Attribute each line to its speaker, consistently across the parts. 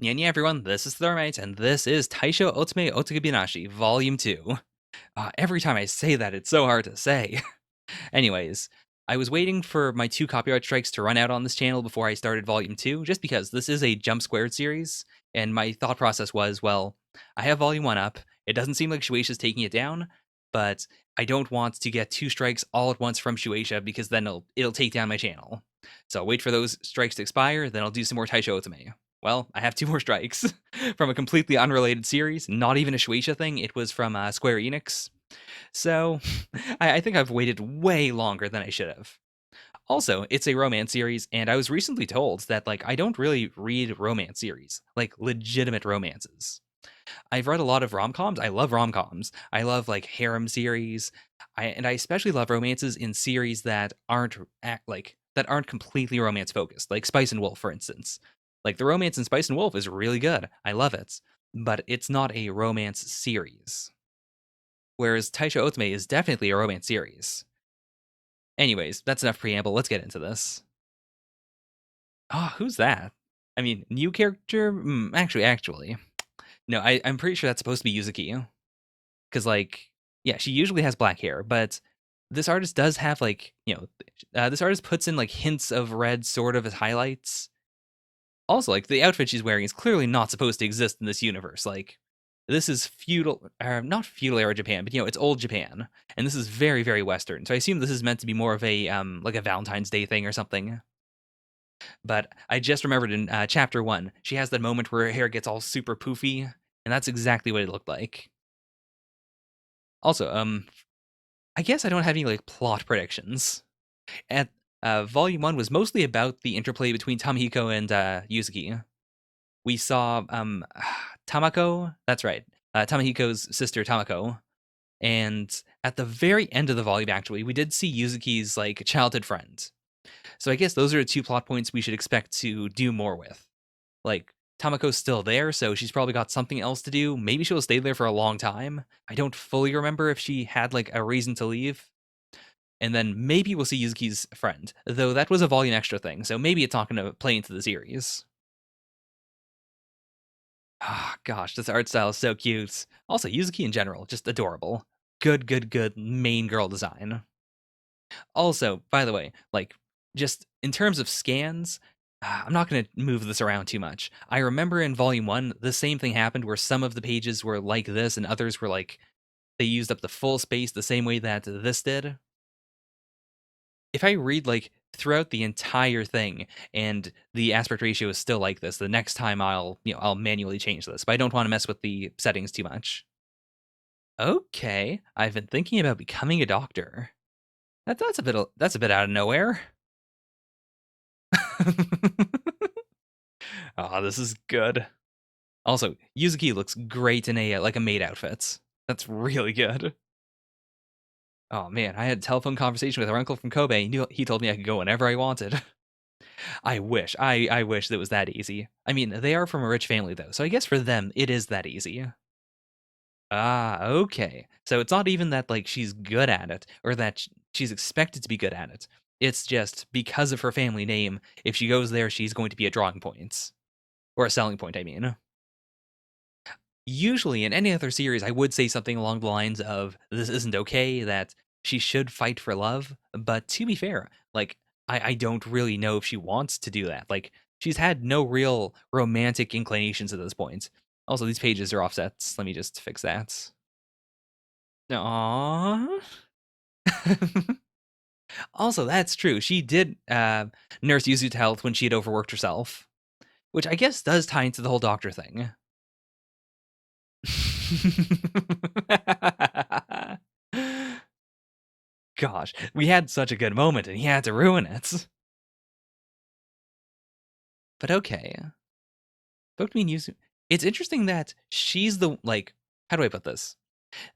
Speaker 1: Yeah, everyone, this is the Harem-y, and this is Taisho Otome Otogi Banashi, Volume 2. Every time I say that, it's so hard to say. Anyways, I was waiting for my 2 copyright strikes to run out on this channel before I started Volume 2, just because this is a Jump Squared series, and my thought process was, well, I have Volume 1 up, it doesn't seem like Shueisha's taking it down, but I don't want to get 2 strikes all at once from Shueisha, because then it'll take down my channel. So I'll wait for those strikes to expire, then I'll do some more Taisho Otome. Well, I have 2 more strikes from a completely unrelated series, not even a Shueisha thing, it was from Square Enix. So, I think I've waited way longer than I should have. Also, it's a romance series, and I was recently told that, like, I don't really read romance series, like, legitimate romances. I've read a lot of rom-coms. I love rom-coms. I love, like, harem series. I especially love romances in series that aren't completely romance focused, like Spice and Wolf, for instance. Like, the romance in Spice and Wolf is really good. I love it. But it's not a romance series. Whereas Taisho Otome is definitely a romance series. Anyways, that's enough preamble. Let's get into this. Who's that? I mean, new character? Actually. No, I'm pretty sure that's supposed to be Yuzuki. Because, like, yeah, she usually has black hair, but this artist does have, like, this artist puts in, like, hints of red sort of as highlights. Also, like, the outfit she's wearing is clearly not supposed to exist in this universe. Like, this is feudal, not feudal era Japan, but it's old Japan, and this is very, very Western. So I assume this is meant to be more of a like a Valentine's Day thing or something. But I just remembered in chapter 1, she has that moment where her hair gets all super poofy, and that's exactly what it looked like. Also, I guess I don't have any like plot predictions. At Volume 1 was mostly about the interplay between Tamihiko and Yuzuki. We saw Tamako. That's right, Tamahiko's sister Tamako. And at the very end of the volume, actually, we did see Yuzuki's like childhood friend. So I guess those are the 2 plot points we should expect to do more with. Like, Tamako's still there, so she's probably got something else to do. Maybe she'll stay there for a long time. I don't fully remember if she had like a reason to leave. And then maybe we'll see Yuzuki's friend, though that was a volume extra thing, so maybe it's not going to play into the series. Gosh, this art style is so cute. Also, Yuzuki in general, just adorable. Good, good, good main girl design. Also, by the way, like, just in terms of scans, I'm not going to move this around too much. I remember in Volume 1, the same thing happened where some of the pages were like this and others were like, they used up the full space the same way that this did. If I read, like, throughout the entire thing and the aspect ratio is still like this, the next time I'll manually change this, but I don't want to mess with the settings too much. Okay, I've been thinking about becoming a doctor. That's a bit out of nowhere. Oh, this is good. Also, Yuzuki looks great in a like a maid outfit. That's really good. Oh man, I had a telephone conversation with our uncle from Kobe. He told me I could go whenever I wanted. I wish. I wish that was that easy. I mean, they are from a rich family though, so I guess for them it is that easy. Okay. So it's not even that like she's good at it or that she's expected to be good at it. It's just because of her family name, if she goes there, she's going to be a drawing point. Or a selling point, I mean. Usually in any other series, I would say something along the lines of this isn't okay, that she should fight for love. But to be fair, like, I don't really know if she wants to do that. Like, she's had no real romantic inclinations at this point. Also, these pages are offsets. Let me just fix that. Aww. Also, that's true. She did nurse Yuzu to health when she had overworked herself, which I guess does tie into the whole doctor thing. Gosh, we had such a good moment and he had to ruin it. But okay. Pokemon Yuzu. It's interesting that she's the like, how do I put this?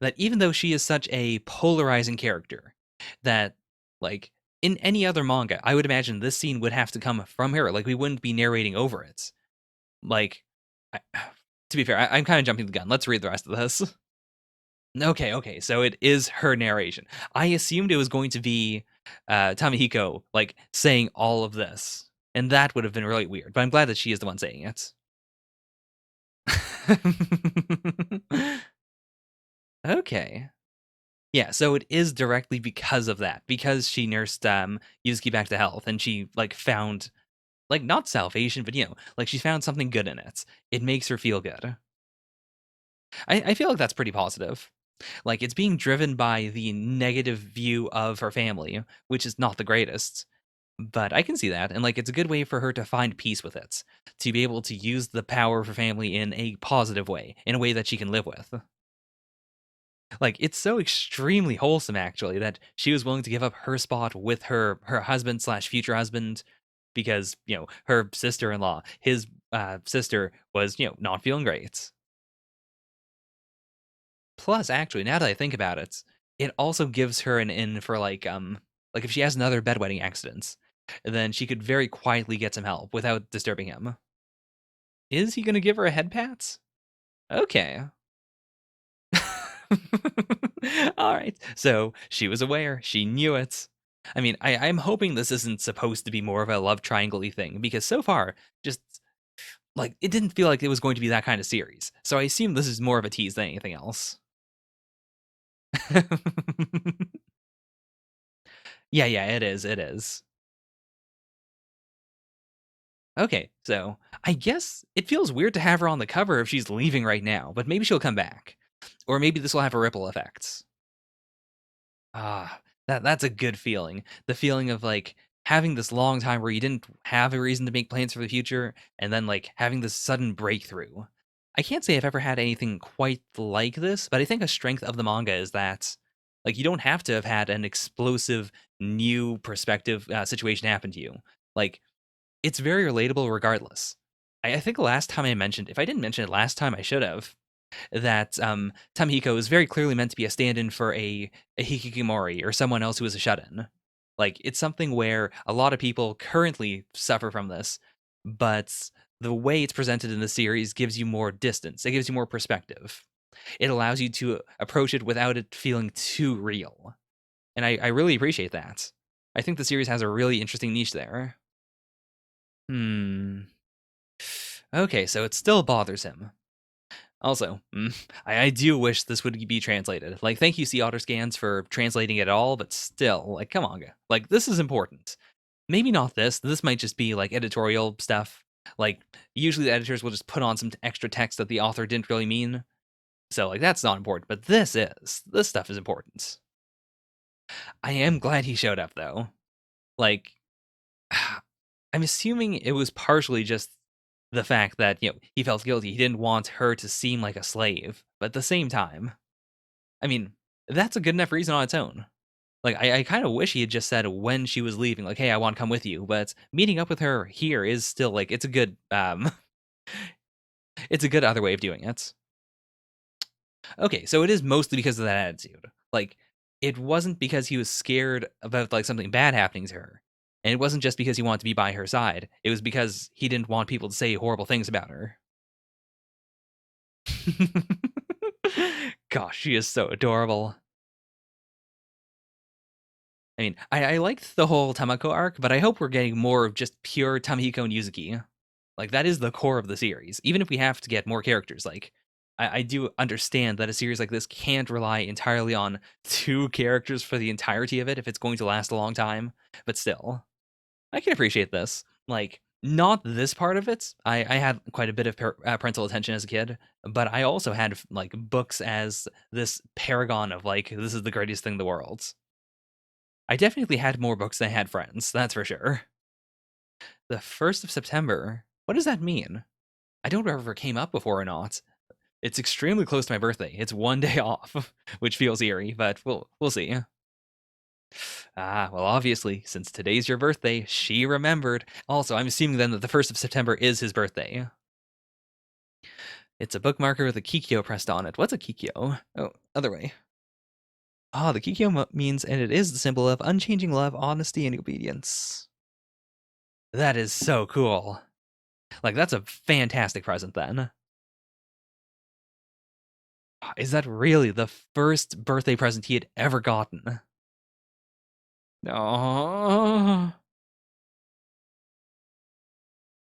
Speaker 1: That even though she is such a polarizing character, that like in any other manga, I would imagine this scene would have to come from her. Like we wouldn't be narrating over it. Like, I, to be fair, I'm kind of jumping the gun. Let's read the rest of this. Okay, okay. So it is her narration. I assumed it was going to be Tamihiko like saying all of this, and that would have been really weird. But I'm glad that she is the one saying it. Okay. Yeah, so it is directly because of that, because she nursed, Yuzuki back to health, and she, like, found, like, not salvation, but, like, she found something good in it. It makes her feel good. I feel like that's pretty positive. Like, it's being driven by the negative view of her family, which is not the greatest, but I can see that, and, like, it's a good way for her to find peace with it, to be able to use the power of her family in a positive way, in a way that she can live with. Like, it's so extremely wholesome, actually, that she was willing to give up her spot with her husband slash future husband because, her sister-in-law, his, sister was, not feeling great. Plus, actually, now that I think about it, it also gives her an in for, like, if she has another bedwetting accident, then she could very quietly get some help without disturbing him. Is he gonna give her a head pat? Okay. Alright. So, she was aware, she knew it. I mean, I'm hoping this isn't supposed to be more of a love triangle-y thing, because so far, just, like, it didn't feel like it was going to be that kind of series. So I assume this is more of a tease than anything else. Yeah, yeah, it is, it is. Okay, so I guess it feels weird to have her on the cover if she's leaving right now, but maybe she'll come back. Or maybe this will have a ripple effect. Ah, that's a good feeling. The feeling of, like, having this long time where you didn't have a reason to make plans for the future, and then, like, having this sudden breakthrough. I can't say I've ever had anything quite like this, but I think a strength of the manga is that, like, you don't have to have had an explosive new perspective situation happen to you. Like, it's very relatable regardless. I think the last time I mentioned, if I didn't mention it last time, I should have, that Tamihiko is very clearly meant to be a stand-in for a hikikomori or someone else who is a shut-in. Like, it's something where a lot of people currently suffer from this, but the way it's presented in the series gives you more distance. It gives you more perspective. It allows you to approach it without it feeling too real. And I really appreciate that. I think the series has a really interesting niche there. Hmm. Okay, so it still bothers him. Also, I do wish this would be translated. Like, thank you, Sea Otter Scans, for translating it all, but still, like, come on, like, this is important. Maybe not this. This might just be like editorial stuff. Like, usually the editors will just put on some extra text that the author didn't really mean. So, like, that's not important. But this is. This stuff is important. I am glad he showed up, though. Like, I'm assuming it was partially just the fact that, he felt guilty. He didn't want her to seem like a slave. But at the same time, I mean, that's a good enough reason on its own. Like, I kind of wish he had just said when she was leaving, like, "Hey, I want to come with you." But meeting up with her here is still like it's a good it's a good other way of doing it. Okay, so it is mostly because of that attitude. Like, it wasn't because he was scared about like something bad happening to her. And it wasn't just because he wanted to be by her side. It was because he didn't want people to say horrible things about her. Gosh, she is so adorable. I mean, I liked the whole Tamako arc, but I hope we're getting more of just pure Tamihiko and Yuzuki. Like, that is the core of the series. Even if we have to get more characters, like, I do understand that a series like this can't rely entirely on two characters for the entirety of it if it's going to last a long time. But still, I can appreciate this. Like, not this part of it. I had quite a bit of parental attention as a kid, but I also had like books as this paragon of like this is the greatest thing in the world. I definitely had more books than I had friends, that's for sure. The 1st of September? What does that mean? I don't remember if it came up before or not. It's extremely close to my birthday. It's one day off, which feels eerie, but we'll see. Ah, well, obviously, since today's your birthday, she remembered. Also, I'm assuming then that the 1st of September is his birthday. It's a bookmarker with a kikyo pressed on it. What's a kikyo? Oh, other way. Ah, the kikyo means, and it is the symbol of unchanging love, honesty, and obedience. That is so cool. Like, that's a fantastic present then. Is that really the first birthday present he had ever gotten? Oh,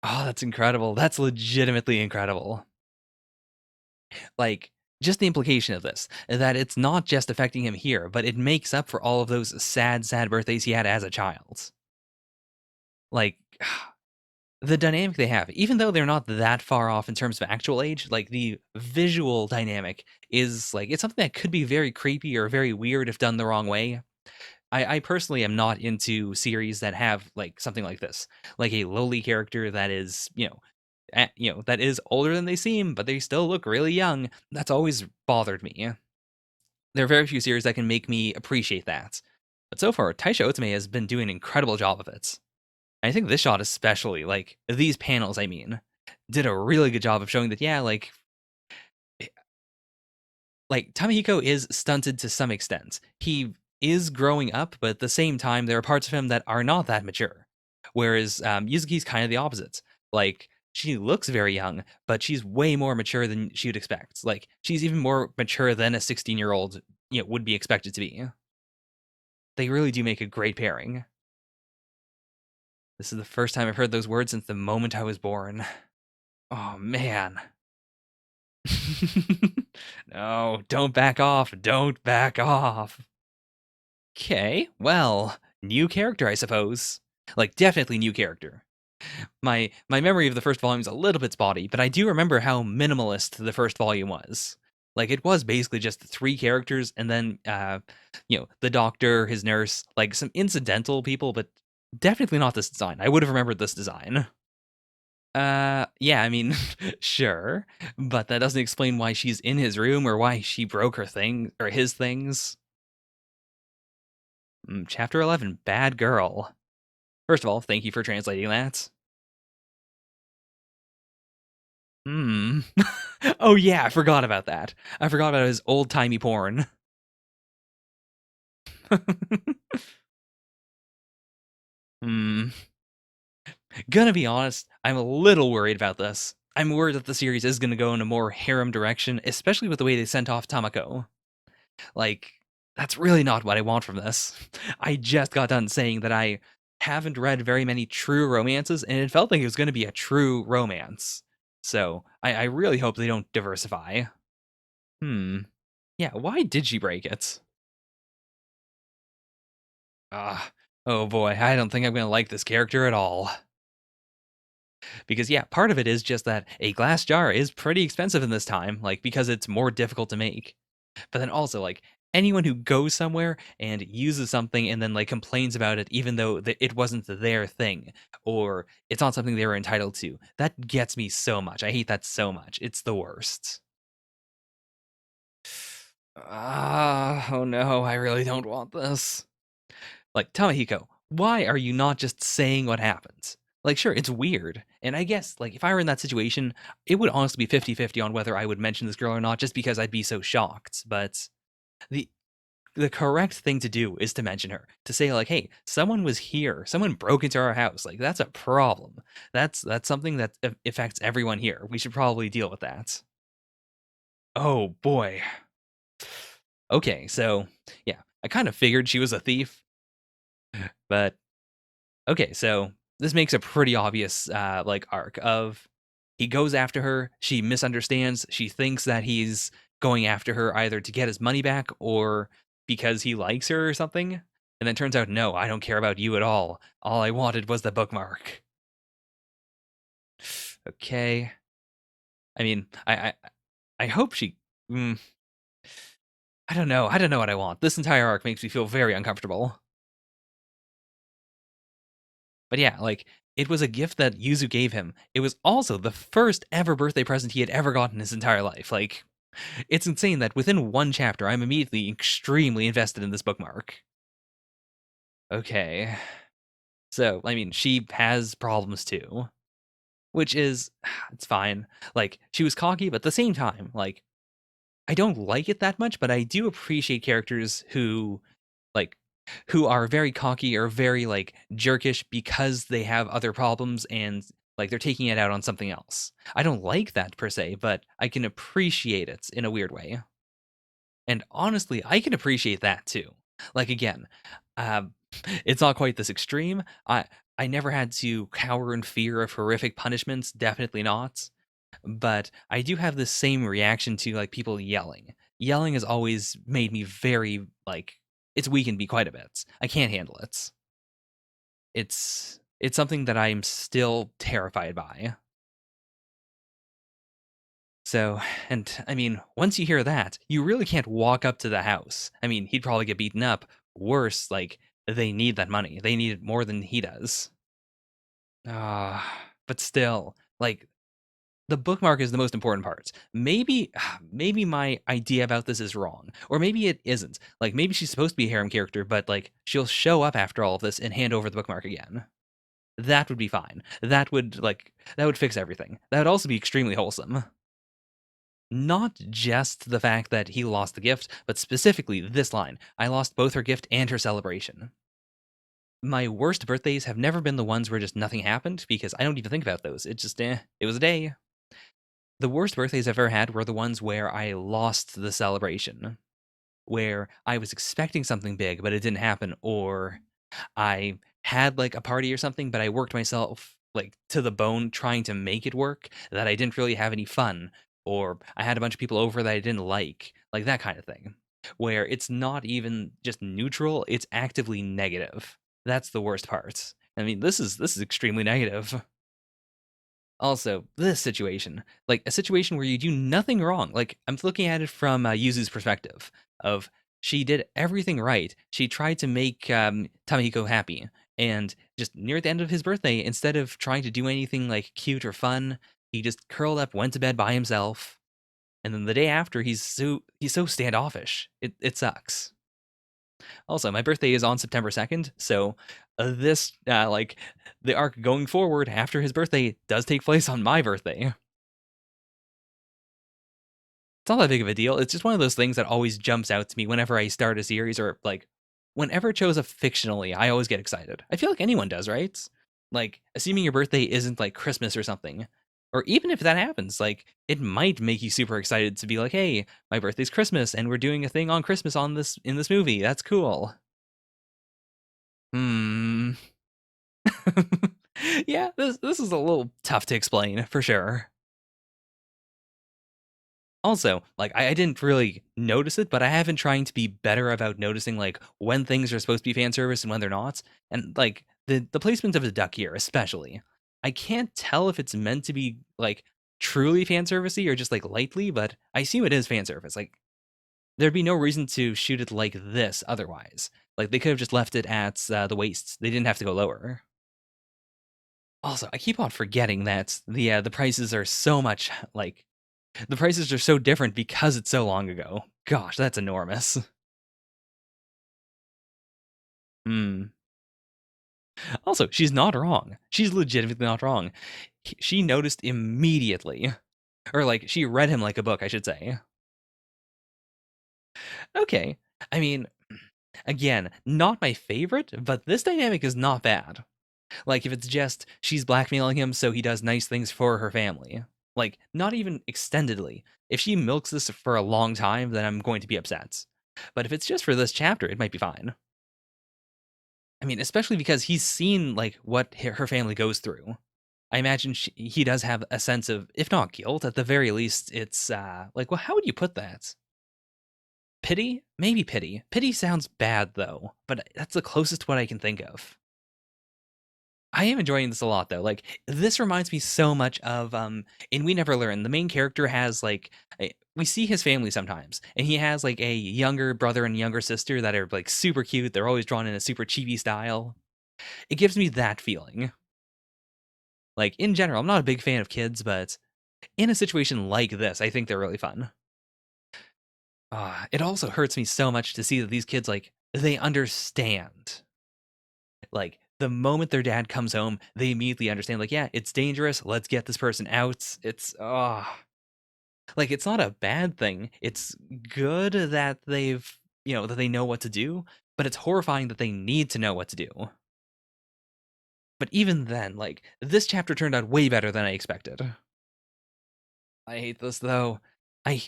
Speaker 1: oh, that's incredible. That's legitimately incredible. Like, just the implication of this, that it's not just affecting him here, but it makes up for all of those sad, sad birthdays he had as a child. Like, the dynamic they have, even though they're not that far off in terms of actual age, like, the visual dynamic is, like, it's something that could be very creepy or very weird if done the wrong way. I personally am not into series that have, like, something like this, like a lowly character that is, that is older than they seem, but they still look really young. That's always bothered me. There are very few series that can make me appreciate that. But so far, Taisho Otome has been doing an incredible job of it. I think this shot especially, like, these panels, I mean, did a really good job of showing that, yeah, eh, like, Tamahiko is stunted to some extent. He is growing up, but at the same time, there are parts of him that are not that mature. Whereas Yuzuki's kind of the opposite. Like, she looks very young, but she's way more mature than she would expect. Like, she's even more mature than a 16-year-old, would be expected to be. They really do make a great pairing. This is the first time I've heard those words since the moment I was born. Oh man. No, don't back off. Don't back off. Okay, well, new character, I suppose. Like, definitely new character. My memory of the first volume is a little bit spotty, but I do remember how minimalist the first volume was. Like, it was basically just three characters, and then the doctor, his nurse, like some incidental people, but definitely not this design. I would have remembered this design. Yeah, I mean, sure, but that doesn't explain why she's in his room or why she broke her thing or his things. Chapter 11, Bad Girl. First of all, thank you for translating that. Hmm. Oh yeah, I forgot about that. I forgot about his old-timey porn. Hmm. Gonna be honest, I'm a little worried about this. I'm worried that the series is gonna go in a more harem direction, especially with the way they sent off Tamako. Like, that's really not what I want from this. I just got done saying that I haven't read very many true romances, and it felt like it was gonna be a true romance. So, I really hope they don't diversify. Hmm. Yeah, why did she break it? Ah, oh boy, I don't think I'm gonna like this character at all. Because yeah, part of it is just that a glass jar is pretty expensive in this time, like because it's more difficult to make. But then also like anyone who goes somewhere and uses something and then like complains about it even though it wasn't their thing or it's not something they were entitled to. That gets me so much. I hate that so much. It's the worst. Ah, oh no, I really don't want this. Like, Tamahiko, why are you not just saying what happens? Like, sure, it's weird. And I guess, like, if I were in that situation, it would honestly be 50-50 on whether I would mention this girl or not, just because I'd be so shocked. But the the correct thing to do is to mention her. To say, like, hey, someone was here. Someone broke into our house. Like, that's a problem. That's something that affects everyone here. We should probably deal with that. Oh boy. Okay, so yeah, I kind of figured she was a thief, but okay, so this makes a pretty obvious like arc of he goes after her, she misunderstands, she thinks that he's going after her either to get his money back or because he likes her or something. And then turns out, no, I don't care about you at all. All I wanted was the bookmark. Okay. I mean, I hope she I don't know. I don't know what I want. This entire arc makes me feel very uncomfortable. But yeah, like it was a gift that Yuzu gave him. It was also the first ever birthday present he had ever gotten in his entire life. Like, it's insane that within one chapter, I'm immediately extremely invested in this bookmark. Okay. So, I mean, she has problems too, which is, it's fine. Like, she was cocky, but at the same time, like, I don't like it that much, but I do appreciate characters like who are very cocky or very like jerkish because they have other problems and like they're taking it out on something else. I don't like that per se, but I can appreciate it in a weird way. And honestly, I can appreciate that too. Like again, um, it's not quite this extreme. I never had to cower in fear of horrific punishments. Definitely not. but I do have the same reaction to like people yelling. Yelling has always made me very like it's weakened me quite a bit. I can't handle it. It's something that I'm still terrified by. So, and I mean, once you hear that, you really can't walk up to the house. I mean, he'd probably get beaten up. Worse, like they need that money. They need it more than he does. But still, like the bookmark is the most important part. Maybe maybe my idea about this is wrong. Or maybe it isn't. Like maybe she's supposed to be a harem character, but like she'll show up after all of this and hand over the bookmark again. That would be fine. That would fix everything. That would also be extremely wholesome. Not just the fact that he lost the gift, but specifically this line. I lost both her gift and her celebration. My worst birthdays have never been the ones where just nothing happened because I don't even think about those. It just it was a day. The worst birthdays I've ever had were the ones where I lost the celebration, where I was expecting something big, but it didn't happen, or I had like a party or something, but I worked myself like to the bone trying to make it work that I didn't really have any fun, or I had a bunch of people over that I didn't like that kind of thing, where it's not even just neutral, it's actively negative. That's the worst part. I mean, this is extremely negative. Also, this situation, like a situation where you do nothing wrong. Like I'm looking at it from Yuzu's perspective of she did everything right. She tried to make Tamihiko happy, and just near the end of his birthday, instead of trying to do anything like cute or fun, he just curled up, went to bed by himself, and then the day after, he's so standoffish. It sucks. Also, my birthday is on September 2nd, so this like the arc going forward after his birthday does take place on my birthday. It's not that big of a deal. It's just one of those things that always jumps out to me whenever I start a series or like whenever it shows up fictionally, I always get excited. I feel like anyone does, right? Like assuming your birthday isn't like Christmas or something. Or even if that happens, like it might make you super excited to be like, "Hey, my birthday's Christmas and we're doing a thing on Christmas on this in this movie. That's cool." Hmm. Yeah, this is a little tough to explain for sure. Also, like I didn't really notice it, but I have been trying to be better about noticing like when things are supposed to be fan service and when they're not. And like the placement of the duck here, especially. I can't tell if it's meant to be like truly fan servicey or just like lightly, but I assume it is fan service. Like there'd be no reason to shoot it like this otherwise. Like they could have just left it at the waist. They didn't have to go lower. Also, I keep on forgetting that the prices are so much like the prices are so different because it's so long ago. Gosh, that's enormous. Hmm. Also, she's not wrong. She's legitimately not wrong. She noticed immediately, or like she read him like a book, I should say. Okay, I mean, again, not my favorite, but this dynamic is not bad. Like if it's just she's blackmailing him so he does nice things for her family. Like not even extendedly. If she milks this for a long time, then I'm going to be upset. But if it's just for this chapter, it might be fine. I mean, especially because he's seen like what her family goes through. I imagine he does have a sense of, if not guilt, at the very least, it's like, well, how would you put that? Pity? Maybe pity. Pity sounds bad though, but that's the closest to what I can think of. I am enjoying this a lot though. Like this reminds me so much of in We Never Learn. The main character has like we see his family sometimes, and he has like a younger brother and younger sister that are like super cute. They're always drawn in a super chibi style. It gives me that feeling. Like in general, I'm not a big fan of kids, but in a situation like this, I think they're really fun. It also hurts me so much to see that these kids like they understand. Like the moment their dad comes home, they immediately understand. Like, yeah, it's dangerous. Let's get this person out. It's like it's not a bad thing. It's good that that they know what to do, but it's horrifying that they need to know what to do. But even then, like this chapter turned out way better than I expected. I hate this though. I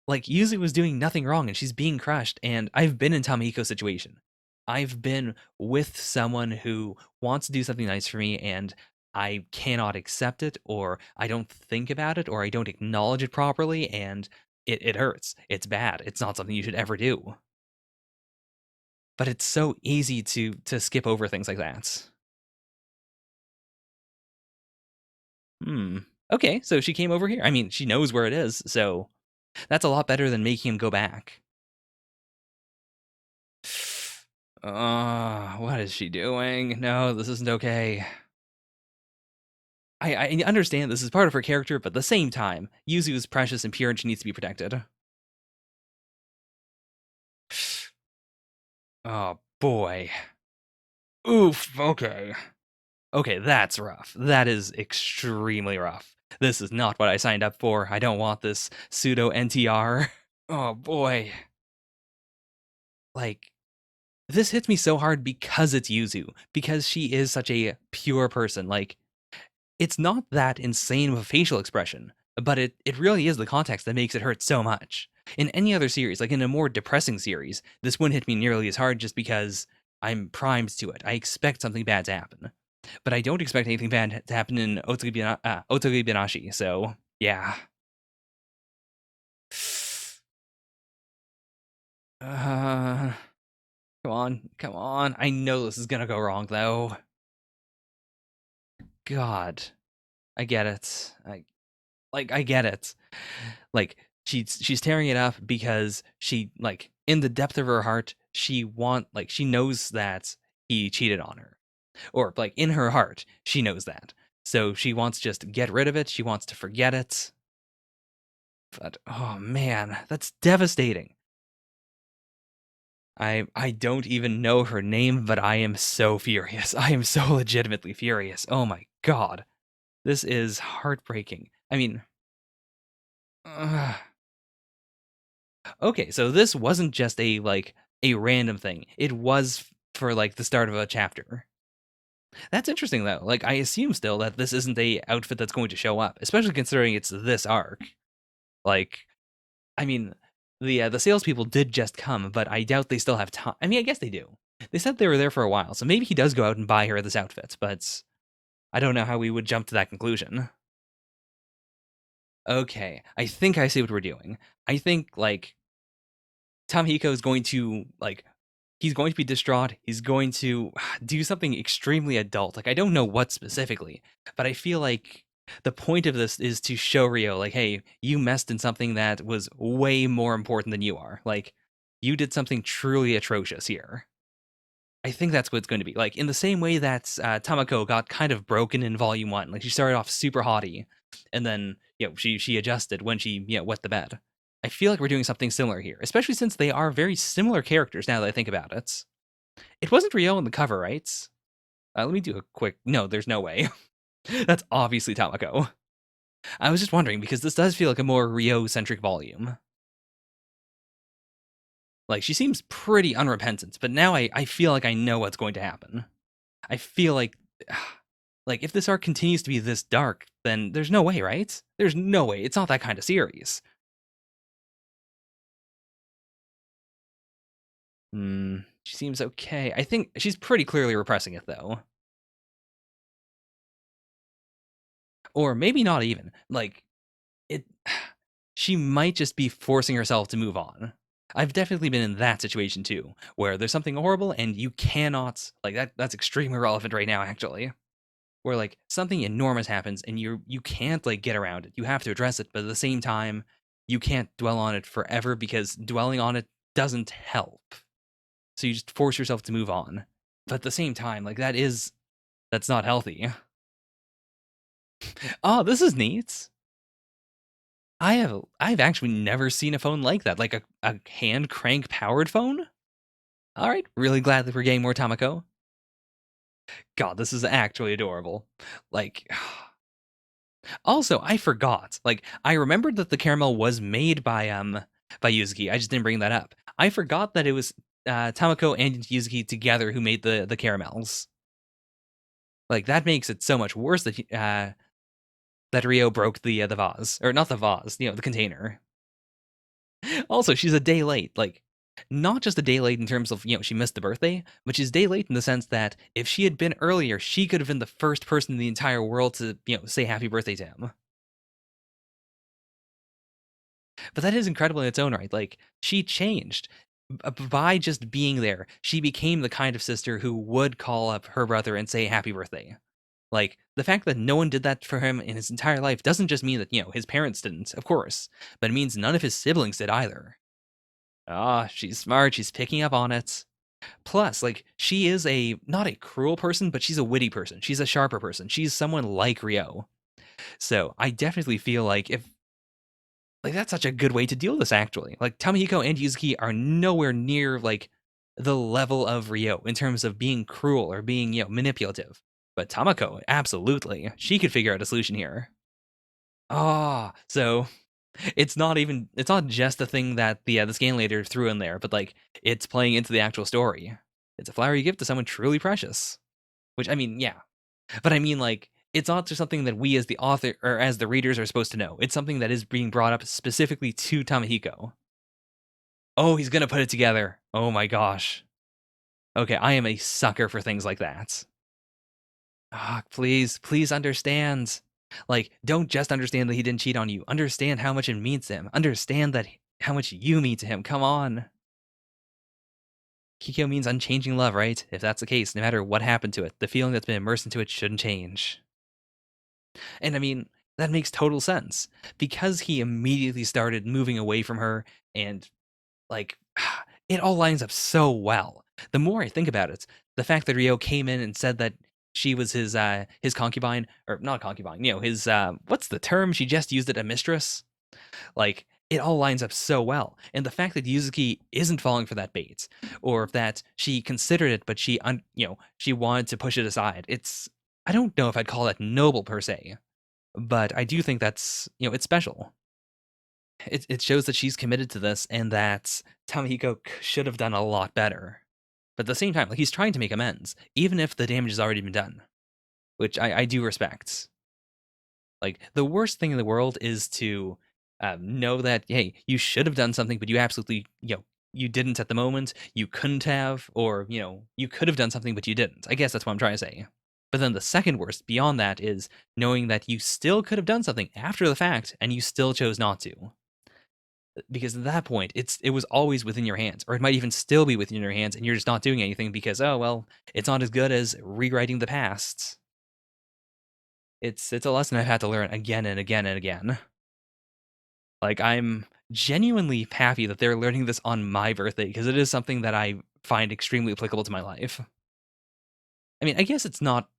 Speaker 1: like Yuzu was doing nothing wrong and she's being crushed. And I've been in Tamihiko's situation. I've been with someone who wants to do something nice for me, and I cannot accept it, or I don't think about it, or I don't acknowledge it properly, and it hurts. It's bad. It's not something you should ever do. But it's so easy to skip over things like that. Hmm. Okay, so she came over here. I mean, she knows where it is, so that's a lot better than making him go back. What is she doing? No, this isn't okay. I understand this is part of her character, but at the same time, Yuzu is precious and pure and she needs to be protected. Oh boy. Oof, okay. Okay, that's rough. That is extremely rough. This is not what I signed up for. I don't want this pseudo NTR. Oh boy. Like, this hits me so hard because it's Yuzu, because she is such a pure person. Like, it's not that insane of a facial expression, but it really is the context that makes it hurt so much. In any other series, like in a more depressing series, this wouldn't hit me nearly as hard just because I'm primed to it. I expect something bad to happen. But I don't expect anything bad to happen in Otogi Banashi, so yeah. Uh, come on, come on. I know this is gonna go wrong though. God, I get it. I get it. Like she's tearing it up because she like in the depth of her heart she knows that he cheated on her, or like in her heart she knows that. So she wants just to get rid of it. She wants to forget it. But oh man, that's devastating. I don't even know her name, but I am so furious. I am so legitimately furious. Oh my god. This is heartbreaking. I mean, ugh. Okay, so this wasn't just a random thing. It was for like the start of a chapter. That's interesting though. Like I assume still that this isn't a outfit that's going to show up, especially considering it's this arc. Like, I mean, the salespeople did just come, but I doubt they still have time. I mean, I guess they do. They said they were there for a while, so maybe he does go out and buy her this outfit. But I don't know how we would jump to that conclusion. Okay, I think I see what we're doing. I think like Tamihiko is going to like he's going to be distraught. He's going to do something extremely adult. Like I don't know what specifically, but I feel like the point of this is to show Rio like, hey, you messed in something that was way more important than you are. Like you did something truly atrocious here. I think that's what it's going to be. Like in the same way that Tamako got kind of broken in Volume One. Like she started off super haughty, and then she adjusted when she wet the bed. I feel like we're doing something similar here, especially since they are very similar characters. Now that I think about it, it wasn't Rio on the cover, right? Let me do a quick. No, there's no way. That's obviously Tamako. I was just wondering because this does feel like a more Rio centric volume. Like she seems pretty unrepentant, but now I feel like I know what's going to happen. I feel like if this arc continues to be this dark, then there's no way, right? There's no way. It's not that kind of series. She seems okay. I think she's pretty clearly repressing it though. Or maybe not even. Like it she might just be forcing herself to move on. I've definitely been in that situation too, where there's something horrible and you cannot like that's extremely relevant right now actually. Where like something enormous happens and you can't like get around it. You have to address it, but at the same time, you can't dwell on it forever because dwelling on it doesn't help. So you just force yourself to move on. But at the same time, like that's not healthy. Oh, this is neat. I've actually never seen a phone like that, like a hand crank powered phone. All right, really glad that we're getting more Tamako. God, this is actually adorable. Like also, I forgot. Like, I remembered that the caramel was made by Yuzuki. I just didn't bring that up. I forgot that it was Tamako and Yuzuki together who made the caramels. Like that makes it so much worse that Rio broke the vase, or not the vase, the container. Also, she's a day late. Like Not just a day late in terms of, she missed the birthday, but she's day late in the sense that if she had been earlier, she could have been the first person in the entire world to, say happy birthday to him. But that is incredible in its own right. Like, she changed. By just being there, she became the kind of sister who would call up her brother and say happy birthday. Like, the fact that no one did that for him in his entire life doesn't just mean that, his parents didn't, of course, but it means none of his siblings did either. Ah, she's smart. She's picking up on it. Plus, like, she is not a cruel person, but she's a witty person. She's a sharper person. She's someone like Ryo. So I definitely feel like if like that's such a good way to deal with this actually. Like Tamihiko and Yuzuki are nowhere near like the level of Ryo in terms of being cruel or being, manipulative. But Tamako, absolutely. She could figure out a solution here. Ah, so it's not just the thing that the scanlator threw in there, but like it's playing into the actual story. It's a flower you give to someone truly precious. Which I mean, yeah. But I mean like it's not just something that we as the author or as the readers are supposed to know. It's something that is being brought up specifically to Tamahiko. Oh, he's gonna put it together. Oh my gosh. Okay, I am a sucker for things like that. Ah, please, please understand. Like, don't just understand that he didn't cheat on you. Understand how much it means to him. Understand that how much you mean to him. Come on. Kikyo means unchanging love, right? If that's the case, no matter what happened to it, the feeling that's been immersed into it shouldn't change. And I mean, that makes total sense because he immediately started moving away from her and like it all lines up so well. The more I think about it, the fact that Ryo came in and said that she was his concubine or not concubine, his what's the term? She just used it, a mistress. Like it all lines up so well. And the fact that Yuzuki isn't falling for that bait or that she considered it but she wanted to push it aside. It's I don't know if I'd call that noble per se, but I do think that's, it's special. It shows that she's committed to this and that Tamahiko should have done a lot better. But at the same time, like he's trying to make amends, even if the damage has already been done, which I do respect. Like the worst thing in the world is to know that hey, you should have done something, but you absolutely you didn't at the moment. You couldn't have, or you could have done something, but you didn't. I guess that's what I'm trying to say. But then the second worst beyond that is knowing that you still could have done something after the fact and you still chose not to. Because at that point it was always within your hands or it might even still be within your hands and you're just not doing anything because oh well it's not as good as rewriting the past. It's a lesson I've had to learn again and again and again. Like I'm genuinely happy that they're learning this on my birthday because it is something that I find extremely applicable to my life. I mean I guess it's not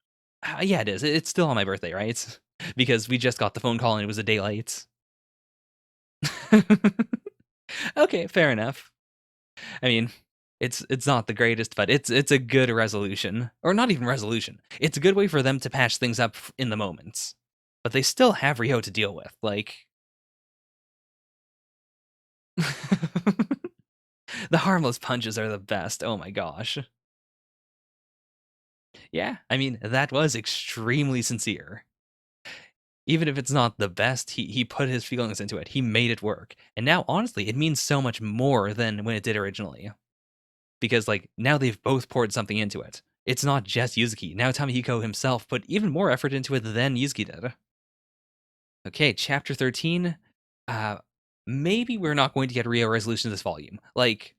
Speaker 1: yeah it is it's still on my birthday, right? Because we just got the phone call and it was a day late. Okay, fair enough. I mean, it's not the greatest, but it's a good resolution, or not even resolution. It's a good way for them to patch things up in the moments, but they still have Rio to deal with. Like the harmless punches are the best. Oh my gosh. Yeah, I mean that was extremely sincere. Even if it's not the best, he put his feelings into it. He made it work, and now honestly, it means so much more than when it did originally. Because like now they've both poured something into it. It's not just Yuzuki. Now Tamihiko himself put even more effort into it than Yuzuki did. Okay, chapter 13. Uh maybe we're not going to get Rio resolution this volume. Like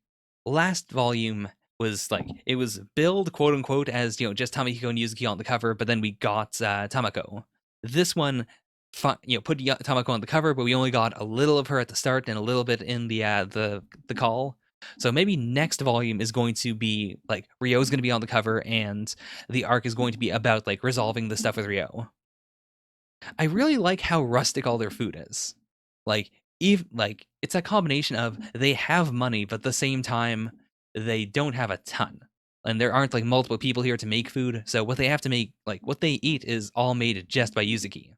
Speaker 1: last volume was like it was billed quote unquote as, just Tamihiko and Yuzuki on the cover, but then we got Tamako. This one put Tamako on the cover, but we only got a little of her at the start and a little bit in the call. So maybe next volume is going to be like Ryo's going to be on the cover and the arc is going to be about like resolving the stuff with Ryo. I really like how rustic all their food is. Like even like it's a combination of they have money but at the same time they don't have a ton. And there aren't like multiple people here to make food, so what they have to make like what they eat is all made just by Yuzuki.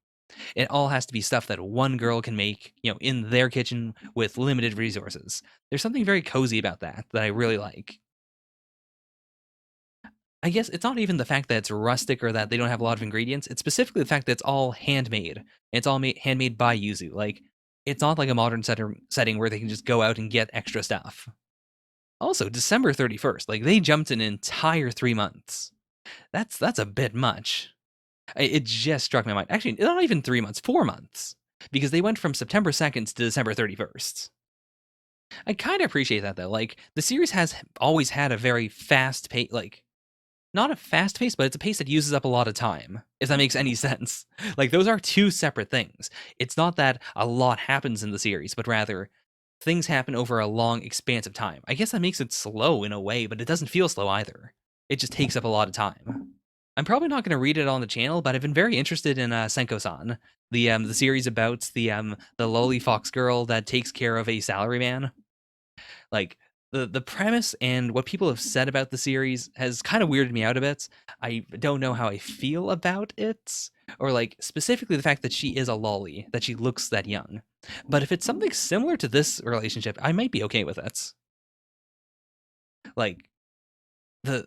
Speaker 1: It all has to be stuff that one girl can make, in their kitchen with limited resources. There's something very cozy about that I really like. I guess it's not even the fact that it's rustic or that they don't have a lot of ingredients. It's specifically the fact that it's all handmade. It's all handmade by Yuzu. Like, it's not like a modern setting where they can just go out and get extra stuff. Also, December 31st, like they jumped an entire 3 months. That's a bit much. It just struck my mind. Actually, not even 3 months, 4 months, because they went from September 2nd to December 31st. I kind of appreciate that though. Like the series has always had a very fast pace, like not a fast pace, but it's a pace that uses up a lot of time. If that makes any sense. Like those are two separate things. It's not that a lot happens in the series, but rather things happen over a long expanse of time. I guess that makes it slow in a way, but it doesn't feel slow either. It just takes up a lot of time. I'm probably not going to read it on the channel, but I've been very interested in Senko-san, the series about the lowly fox girl that takes care of a salaryman. Like the premise and what people have said about the series has kind of weirded me out a bit. I don't know how I feel about it, or like specifically the fact that she is a lolly, that she looks that young. But if it's something similar to this relationship, I might be okay with it. Like the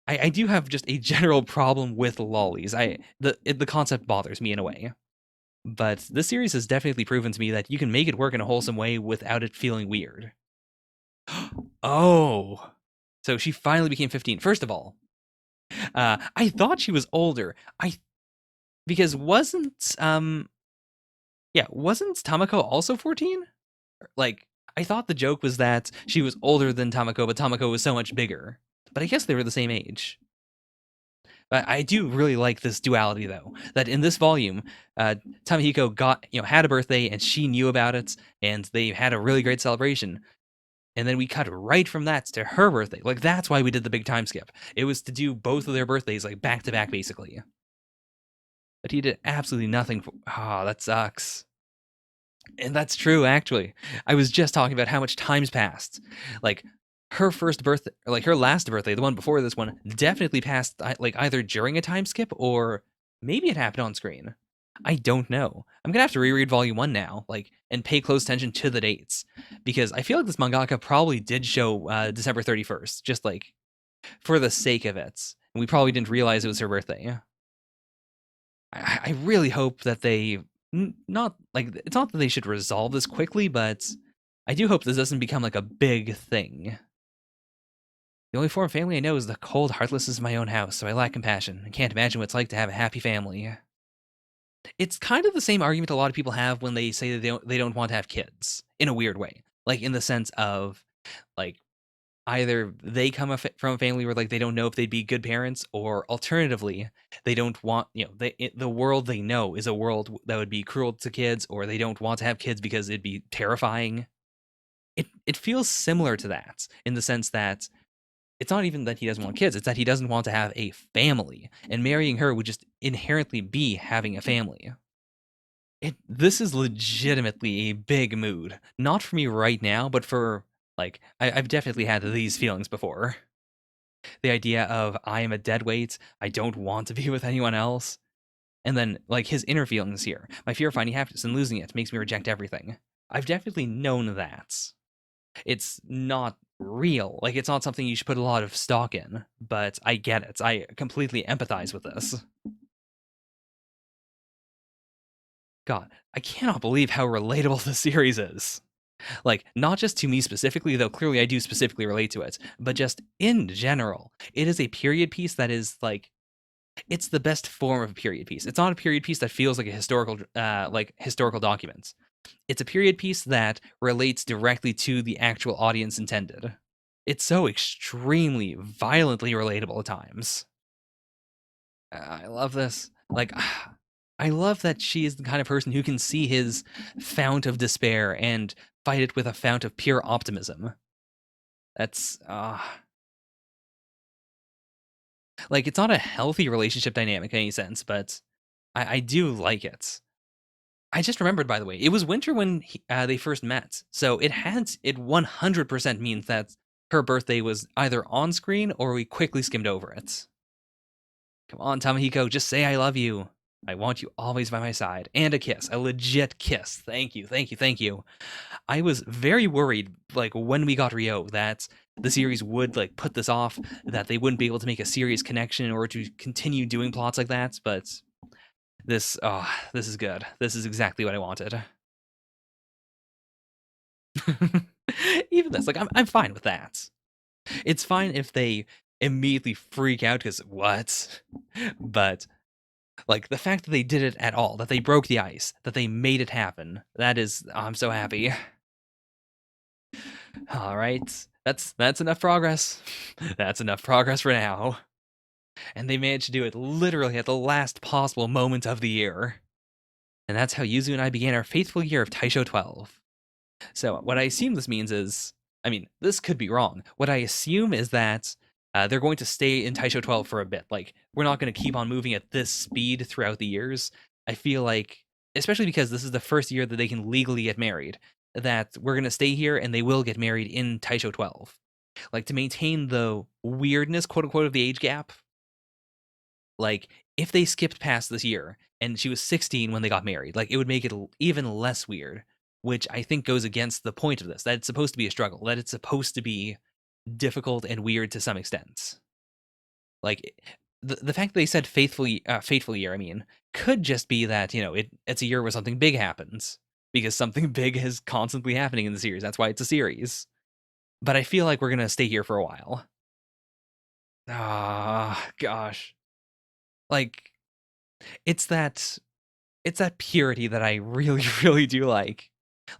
Speaker 1: I do have just a general problem with lollies. The concept bothers me in a way. But this series has definitely proven to me that you can make it work in a wholesome way without it feeling weird. Oh, so she finally became 15. First of all, I thought she was older. I because wasn't Tamako also 14? Like I thought the joke was that she was older than Tamako, but Tamako was so much bigger. But I guess they were the same age. But I do really like this duality, though. That in this volume, Tamahiko had a birthday, and she knew about it, and they had a really great celebration. And then we cut right from that to her birthday. Like that's why we did the big time skip. It was to do both of their birthdays like back to back, basically. But he did absolutely nothing. That sucks. And that's true, actually. I was just talking about how much time's passed. Like her first birthday, like her last birthday, the one before this one, definitely passed like either during a time skip or maybe it happened on screen. I don't know. I'm gonna have to reread volume one now, like, and pay close attention to the dates because I feel like this mangaka probably did show December 31st, just like for the sake of it, and we probably didn't realize it was her birthday. I really hope that they not like it's not that they should resolve this quickly, but I do hope this doesn't become like a big thing. The only form of family I know is the cold heartlessness of my own house, so I lack compassion. I can't imagine what it's like to have a happy family. It's kind of the same argument a lot of people have when they say that they don't want to have kids in a weird way, like in the sense of like either they come from a family where like they don't know if they'd be good parents, or alternatively they don't want the world they know is a world that would be cruel to kids, or they don't want to have kids because it'd be terrifying. It feels similar to that in the sense that it's not even that he doesn't want kids, it's that he doesn't want to have a family, and marrying her would just inherently be having a family. This is legitimately a big mood. Not for me right now, but for like I've definitely had these feelings before. The idea of I am a dead weight, I don't want to be with anyone else. And then like his inner feelings here. My fear of finding happiness and losing it makes me reject everything. I've definitely known that. It's not real. Like it's not something you should put a lot of stock in, but I get it. I completely empathize with this. God, I cannot believe how relatable the series is. Like, not just to me specifically, though clearly I do specifically relate to it, but just in general. It is a period piece that is like it's the best form of a period piece. It's not a period piece that feels like a historical document. It's a period piece that relates directly to the actual audience intended. It's so extremely violently relatable at times. I love this. Like, I love that she is the kind of person who can see his fount of despair and fight it with a fount of pure optimism. That's like it's not a healthy relationship dynamic in any sense, but I do like it. I just remembered, by the way, it was winter when they first met, so it 100% means that her birthday was either on screen or we quickly skimmed over it. Come on, Tamahiko, just say I love you. I want you always by my side. And a kiss, a legit kiss. Thank you, thank you, thank you. I was very worried, like, when we got Rio, that the series would, like, put this off, that they wouldn't be able to make a serious connection in order to continue doing plots like that, but this is good. This is exactly what I wanted. Even this, like, I'm fine with that. It's fine if they immediately freak out because what? But like the fact that they did it at all, that they broke the ice, that they made it happen, that is, I'm so happy. All right, that's enough progress. That's enough progress for now. And they managed to do it literally at the last possible moment of the year. And that's how Yuzu and I began our faithful year of Taisho 12. So, what I assume this means is, I mean, this could be wrong. What I assume is that they're going to stay in Taisho 12 for a bit. Like, we're not going to keep on moving at this speed throughout the years. I feel like, especially because this is the first year that they can legally get married, that we're going to stay here and they will get married in Taisho 12. Like, to maintain the weirdness, quote unquote, of the age gap. Like, if they skipped past this year and she was 16 when they got married, like, it would make it even less weird, which I think goes against the point of this, that it's supposed to be a struggle, that it's supposed to be difficult and weird to some extent. Like, the fact that they said fateful year, I mean, could just be that, it's a year where something big happens because something big is constantly happening in the series. That's why it's a series. But I feel like we're going to stay here for a while. Ah, gosh. Like, it's that it's that purity that I really, really do like.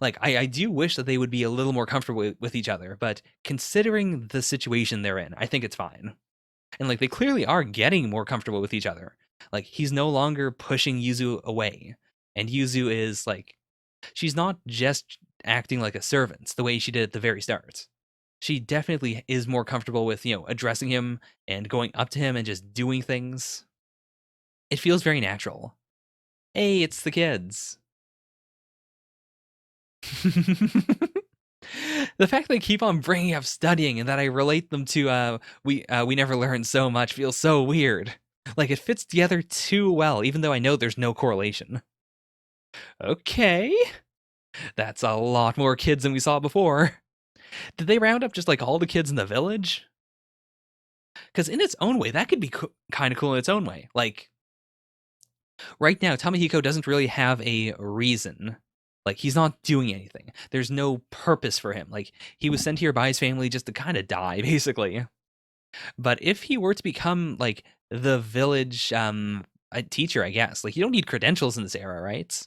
Speaker 1: Like, I do wish that they would be a little more comfortable with each other, but considering the situation they're in, I think it's fine. And like they clearly are getting more comfortable with each other. Like he's no longer pushing Yuzu away. And Yuzu is like she's not just acting like a servant the way she did at the very start. She definitely is more comfortable with, addressing him and going up to him and just doing things. It feels very natural. Hey, it's the kids. The fact they keep on bringing up studying and that I relate them to we never learned so much feels so weird. Like it fits together too well, even though I know there's no correlation. Okay, that's a lot more kids than we saw before. Did they round up just like all the kids in the village? Because in its own way, that could be kind of cool in its own way. Like right now, Tamahiko doesn't really have a reason. Like he's not doing anything. There's no purpose for him. Like he was sent here by his family just to kind of die, basically. But if he were to become like the village a teacher, I guess, like you don't need credentials in this era, right?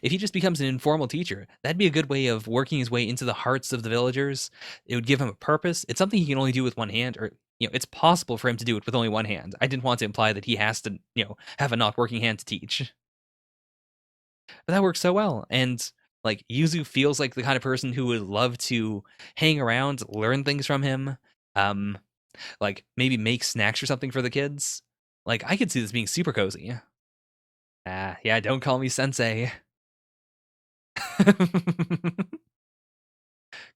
Speaker 1: If he just becomes an informal teacher, that'd be a good way of working his way into the hearts of the villagers. It would give him a purpose. It's something he can only do with one hand, or it's possible for him to do it with only one hand. I didn't want to imply that he has to, have a not working hand to teach. But that works so well. And like Yuzu feels like the kind of person who would love to hang around, learn things from him. Um, like maybe make snacks or something for the kids. Like I could see this being super cozy. Ah, yeah, don't call me sensei.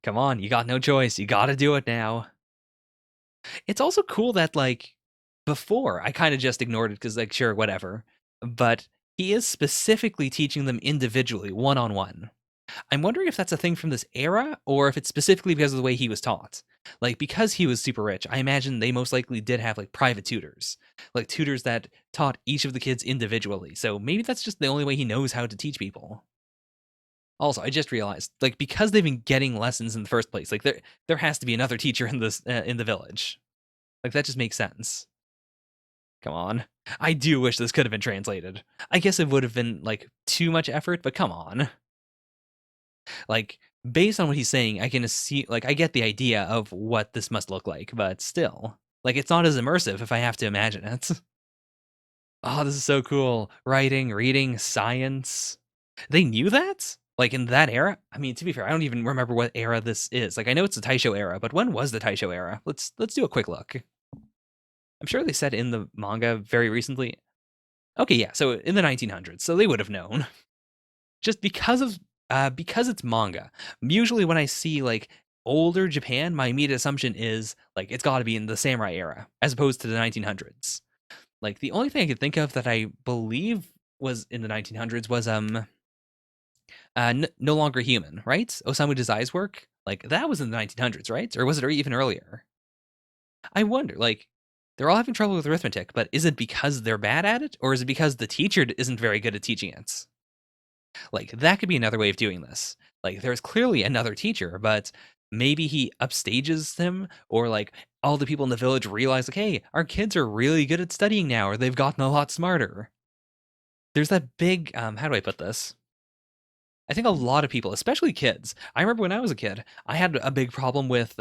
Speaker 1: Come on, you got no choice. You got to do it now. It's also cool that like before I kind of just ignored it cuz like sure, whatever. But he is specifically teaching them individually, one on one. I'm wondering if that's a thing from this era or if it's specifically because of the way he was taught. Like because he was super rich, I imagine they most likely did have like private tutors. Like tutors that taught each of the kids individually. So maybe that's just the only way he knows how to teach people. Also, I just realized like because they've been getting lessons in the first place, like there has to be another teacher in the village. Like that just makes sense. Come on. I do wish this could have been translated. I guess it would have been like too much effort, but come on. Like based on what he's saying, I can see like I get the idea of what this must look like, but still, like it's not as immersive if I have to imagine it. Oh, this is so cool. Writing, reading, science. They knew that? Like in that era? I mean, to be fair, I don't even remember what era this is. Like I know it's the Taisho era, but when was the Taisho era? Let's do a quick look. I'm sure they said in the manga very recently. Okay, yeah, so in the 1900s. So they would have known. Just because it's manga. Usually when I see like older Japan, my immediate assumption is like it's got to be in the samurai era as opposed to the 1900s. Like the only thing I could think of that I believe was in the 1900s was No Longer Human, right? Osamu Dazai's work. Like that was in the 1900s, right? Or was it even earlier? I wonder, like they're all having trouble with arithmetic, but is it because they're bad at it or is it because the teacher isn't very good at teaching it? Like that could be another way of doing this. Like there's clearly another teacher, but maybe he upstages them, or like all the people in the village realize, like, hey, our kids are really good at studying now, or they've gotten a lot smarter. There's that big, how do I put this? I think a lot of people, especially kids, I remember when I was a kid, I had a big problem with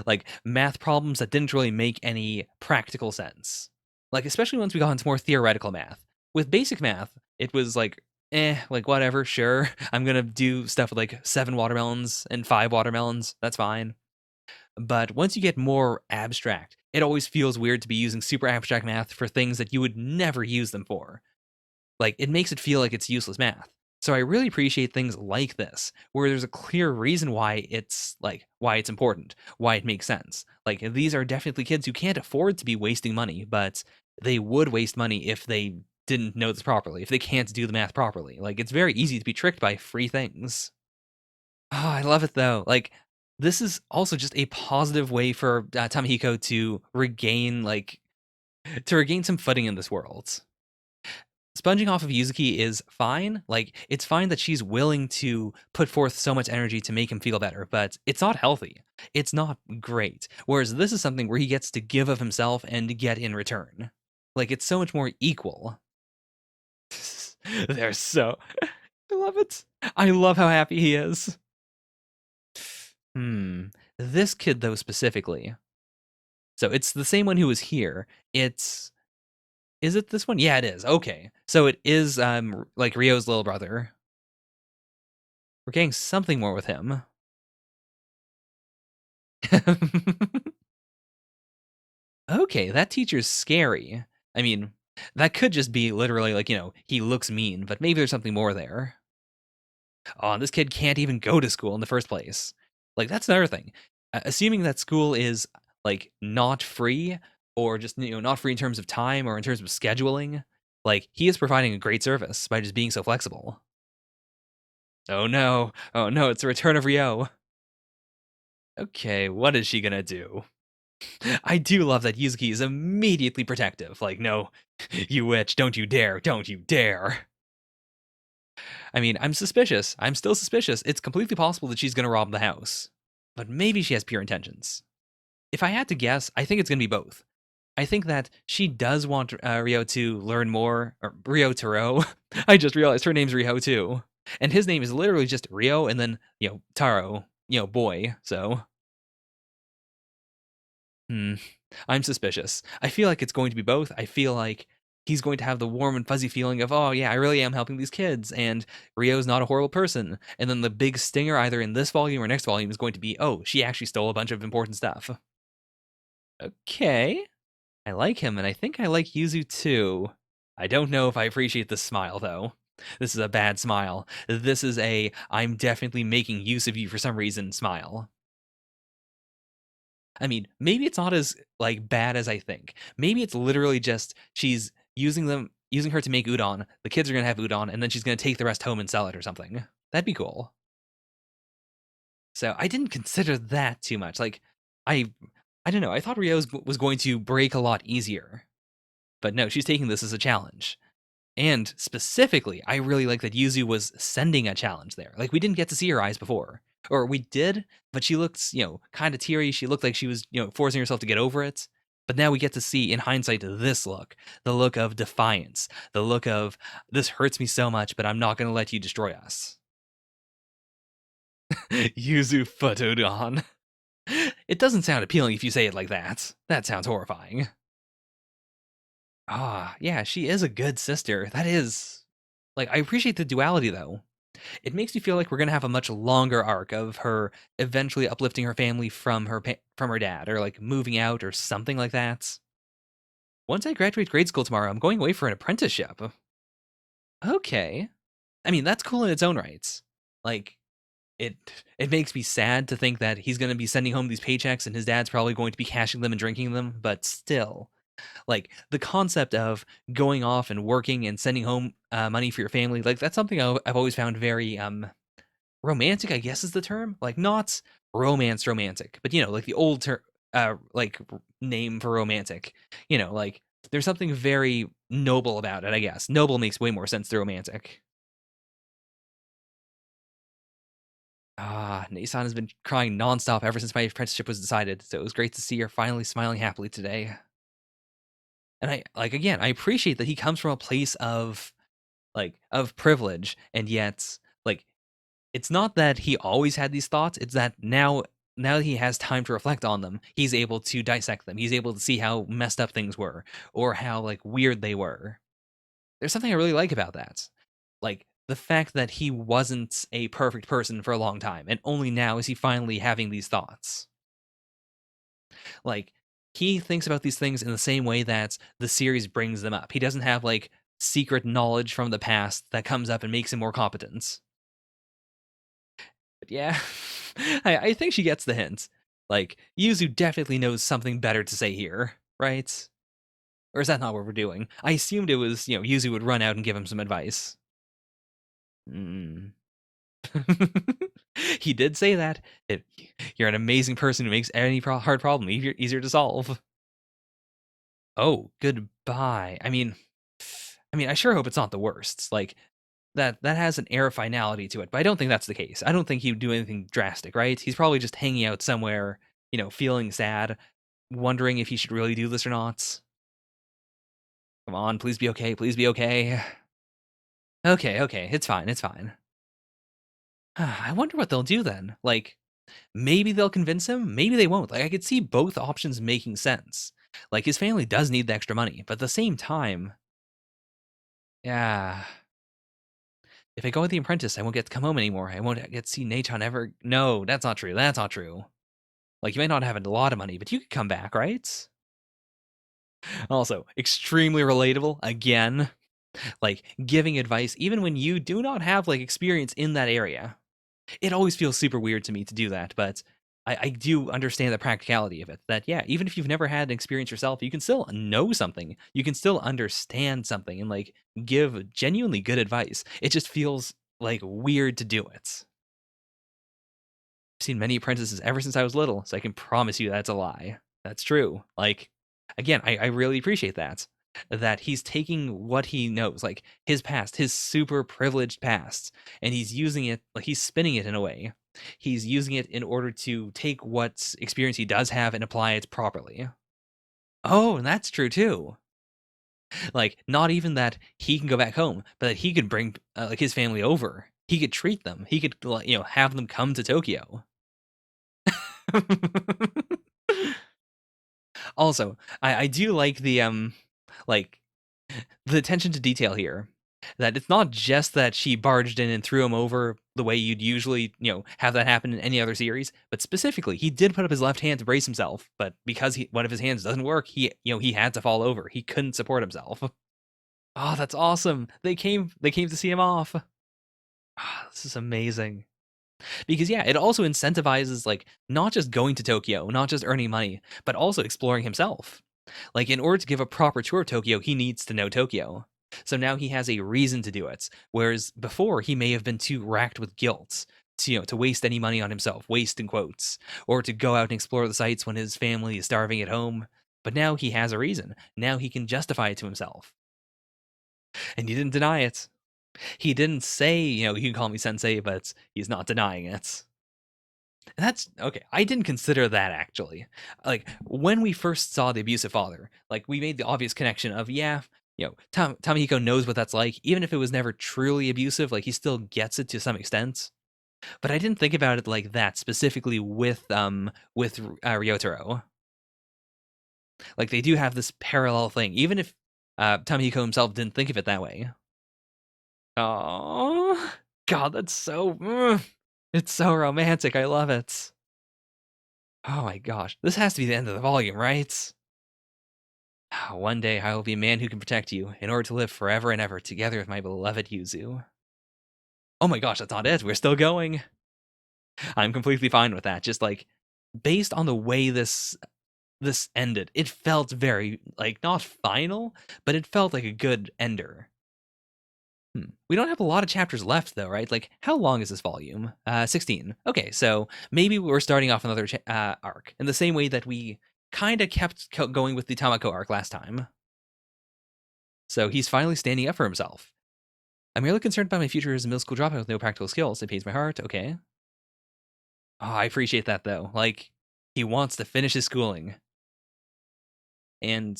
Speaker 1: like math problems that didn't really make any practical sense. Like especially once we got into more theoretical math. With basic math, it was like like whatever, sure. I'm going to do stuff with like 7 watermelons and 5 watermelons. That's fine. But once you get more abstract, it always feels weird to be using super abstract math for things that you would never use them for. Like, it makes it feel like it's useless math. So I really appreciate things like this, where there's a clear reason why it's important, why it makes sense. Like these are definitely kids who can't afford to be wasting money, but they would waste money if they didn't know this properly, if they can't do the math properly. Like it's very easy to be tricked by free things. Oh, I love it though. Like this is also just a positive way for Tamahiko to regain some footing in this world. Sponging off of Yuzuki is fine. Like, it's fine that she's willing to put forth so much energy to make him feel better, but it's not healthy. It's not great. Whereas this is something where he gets to give of himself and get in return. Like, it's so much more equal. They're so. I love it. I love how happy he is. Hmm. This kid, though, specifically. So it's the same one who was here. It's. Is it this one? Yeah, it is. Okay. So it is like Ryo's little brother. We're getting something more with him. Okay, that teacher's scary. I mean, that could just be literally like, he looks mean, but maybe there's something more there. Oh, this kid can't even go to school in the first place. Like, that's another thing. Assuming that school is, like, not free, or just, not free in terms of time or in terms of scheduling, like, he is providing a great service by just being so flexible. Oh no. Oh no, it's the return of Ryo. Okay, what is she gonna do? I do love that Yuzuki is immediately protective. Like, no, you witch, don't you dare, don't you dare. I mean, I'm suspicious. I'm still suspicious. It's completely possible that she's going to rob the house. But maybe she has pure intentions. If I had to guess, I think it's going to be both. I think that she does want Ryo to learn more, or Ryo Taro. I just realized her name's Ryo too. And his name is literally just Ryo and then, Taro, boy. So Hmm. I'm suspicious. I feel like it's going to be both. I feel like he's going to have the warm and fuzzy feeling of, oh, yeah, I really am helping these kids, and Rio's not a horrible person. And then the big stinger, either in this volume or next volume, is going to be, oh, she actually stole a bunch of important stuff. Okay. I like him, and I think I like Yuzu too. I don't know if I appreciate this smile, though. This is a bad smile. This is a I'm definitely making use of you for some reason smile. I mean, maybe it's not as like bad as I think. Maybe it's literally just she's using her to make udon. The kids are gonna have udon, and then she's gonna take the rest home and sell it or something. That'd be cool. So I didn't consider that too much. Like, I I don't know. I thought Ryo was going to break a lot easier, but no, she's taking this as a challenge. And specifically, I really like that Yuzu was sending a challenge there. Like we didn't get to see her eyes before. Or we did, but she looked, kind of teary. She looked like she was, forcing herself to get over it. But now we get to see in hindsight this look, the look of defiance, the look of this hurts me so much, but I'm not going to let you destroy us. Yuzu Futodon. It doesn't sound appealing if you say it like that. That sounds horrifying. Ah, yeah, she is a good sister. That is like I appreciate the duality though. It makes me feel like we're gonna have a much longer arc of her eventually uplifting her family from from her dad, or like moving out, or something like that. Once I graduate grade school tomorrow, I'm going away for an apprenticeship. Okay, I mean that's cool in its own rights. Like it, it makes me sad to think that he's gonna be sending home these paychecks, and his dad's probably going to be cashing them and drinking them. But still, like the concept of going off and working and sending home money for your family, like that's something I've always found very romantic, I guess is the term. Like not romantic, but like the old term, name for romantic. Like there's something very noble about it. I guess noble makes way more sense than romantic. Nason has been crying nonstop ever since my apprenticeship was decided, so it was great to see her finally smiling happily today. And I like again, I appreciate that he comes from a place of of privilege, and yet like it's not that he always had these thoughts, it's that now that he has time to reflect on them, he's able to dissect them. He's able to see how messed up things were or how like weird they were. There's something I really like about that. Like the fact that he wasn't a perfect person for a long time and only now is he finally having these thoughts. Like he thinks about these things in the same way that the series brings them up. He doesn't have like secret knowledge from the past that comes up and makes him more competent. But yeah, I think she gets the hint. Like Yuzu definitely knows something better to say here, right? Or is that not what we're doing? I assumed it was, Yuzu would run out and give him some advice. Mm. He did say that. It, you're an amazing person who makes any hard problem easier to solve. Oh, goodbye. I mean, I sure hope it's not the worst. Like that has an air of finality to it, but I don't think that's the case. I don't think he would do anything drastic, right? He's probably just hanging out somewhere, feeling sad, wondering if he should really do this or not. Come on, please be okay. Please be okay. Okay, okay, it's fine. It's fine. I wonder what they'll do then. Like, maybe they'll convince him, maybe they won't. Like, I could see both options making sense. Like, his family does need the extra money, but at the same time, yeah. If I go with the apprentice, I won't get to come home anymore. I won't get to see Nachon ever. No, that's not true. That's not true. Like, you might not have a lot of money, but you could come back, right? Also, extremely relatable. Again, like giving advice, even when you do not have like experience in that area. It always feels super weird to me to do that, but I do understand the practicality of it. That, yeah, even if you've never had an experience yourself, you can still know something. You can still understand something and like give genuinely good advice. It just feels like weird to do it. I've seen many apprentices ever since I was little, so I can promise you that's a lie. That's true. Like, again, I really appreciate that. That he's taking what he knows, like his past, his super privileged past, and he's using it, like he's spinning it in a way. He's using it in order to take what experience he does have and apply it properly. Oh, and that's true too. Like, not even that he can go back home, but that he could bring like his family over. He could treat them. He could, like, have them come to Tokyo. Also, I do like like the attention to detail here. That it's not just that she barged in and threw him over the way you'd usually, have that happen in any other series, but specifically, he did put up his left hand to brace himself, but because one of his hands doesn't work, he had to fall over. He couldn't support himself. Oh, that's awesome. They came to see him off. Ah, this is amazing. Because yeah, it also incentivizes like not just going to Tokyo, not just earning money, but also exploring himself. Like in order to give a proper tour of Tokyo, he needs to know Tokyo. So now he has a reason to do it. Whereas before he may have been too racked with guilt to, to waste any money on himself, waste in quotes, or to go out and explore the sites when his family is starving at home. But now he has a reason. Now he can justify it to himself. And he didn't deny it. He didn't say, you can call me sensei, but he's not denying it. That's okay. I didn't consider that actually. Like when we first saw the abusive father, like we made the obvious connection of yeah, Tamihiko knows what that's like, even if it was never truly abusive. Like he still gets it to some extent. But I didn't think about it like that specifically with Ryotaro. Like they do have this parallel thing, even if Tamihiko himself didn't think of it that way. Oh God, that's so. It's so romantic. I love it. Oh my gosh. This has to be the end of the volume, right? One day I will be a man who can protect you in order to live forever and ever together with my beloved Yuzu. Oh my gosh, that's not it. We're still going. I'm completely fine with that. Just like based on the way this ended, it felt very like not final, but it felt like a good ender. We don't have a lot of chapters left though, right? Like how long is this volume? 16. Okay, so maybe we're starting off another arc in the same way that we kind of kept going with the Tamako arc last time. So he's finally standing up for himself. I'm merely concerned about my future as a middle school dropout with no practical skills. It pains my heart. Okay. Oh, I appreciate that though. Like, he wants to finish his schooling, and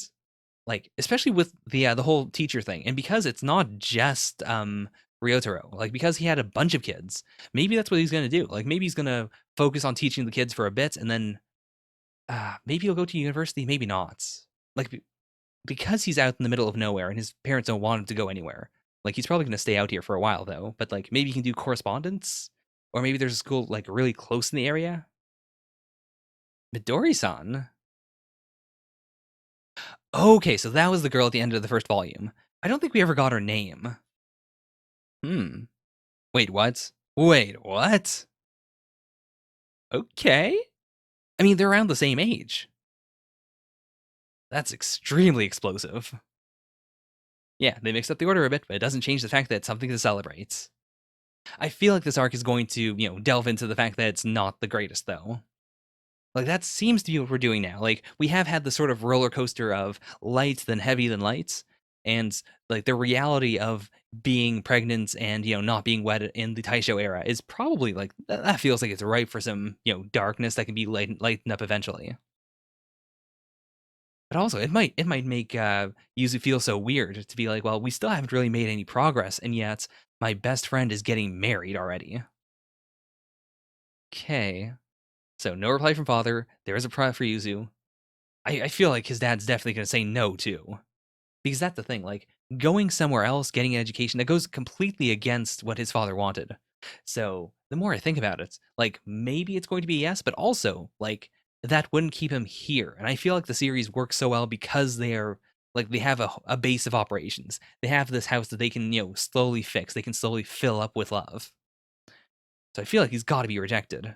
Speaker 1: like, especially with the whole teacher thing, and because it's not just Ryotaro, like because he had a bunch of kids, maybe that's what he's gonna do. Like maybe he's gonna focus on teaching the kids for a bit, and then maybe he'll go to university, maybe not. Like because he's out in the middle of nowhere and his parents don't want him to go anywhere. Like he's probably gonna stay out here for a while though. But like maybe he can do correspondence, or maybe there's a school like really close in the area. Midori-san. Okay, so that was the girl at the end of the first volume. I don't think we ever got her name. Hmm. Wait, what? Wait, what? Okay. I mean, they're around the same age. That's extremely explosive. Yeah, they mixed up the order a bit, but it doesn't change the fact that it's something to celebrate. I feel like this arc is going to, delve into the fact that it's not the greatest, though. Like, that seems to be what we're doing now. Like, we have had the sort of roller coaster of light, then heavy, then light. And, like, the reality of being pregnant and, not being wed in the Taisho era is probably, like, that feels like it's ripe for some, darkness that can be lightened up eventually. But also, it might make Yuzu feel so weird to be like, well, we still haven't really made any progress, and yet my best friend is getting married already. Okay. So no reply from father. There is a prize for Yuzu. I feel like his dad's definitely going to say no too, because that's the thing. Like going somewhere else, getting an education that goes completely against what his father wanted. So the more I think about it, like maybe it's going to be a yes, but also like that wouldn't keep him here. And I feel like the series works so well because they have a base of operations. They have this house that they can slowly fix. They can slowly fill up with love. So I feel like he's got to be rejected.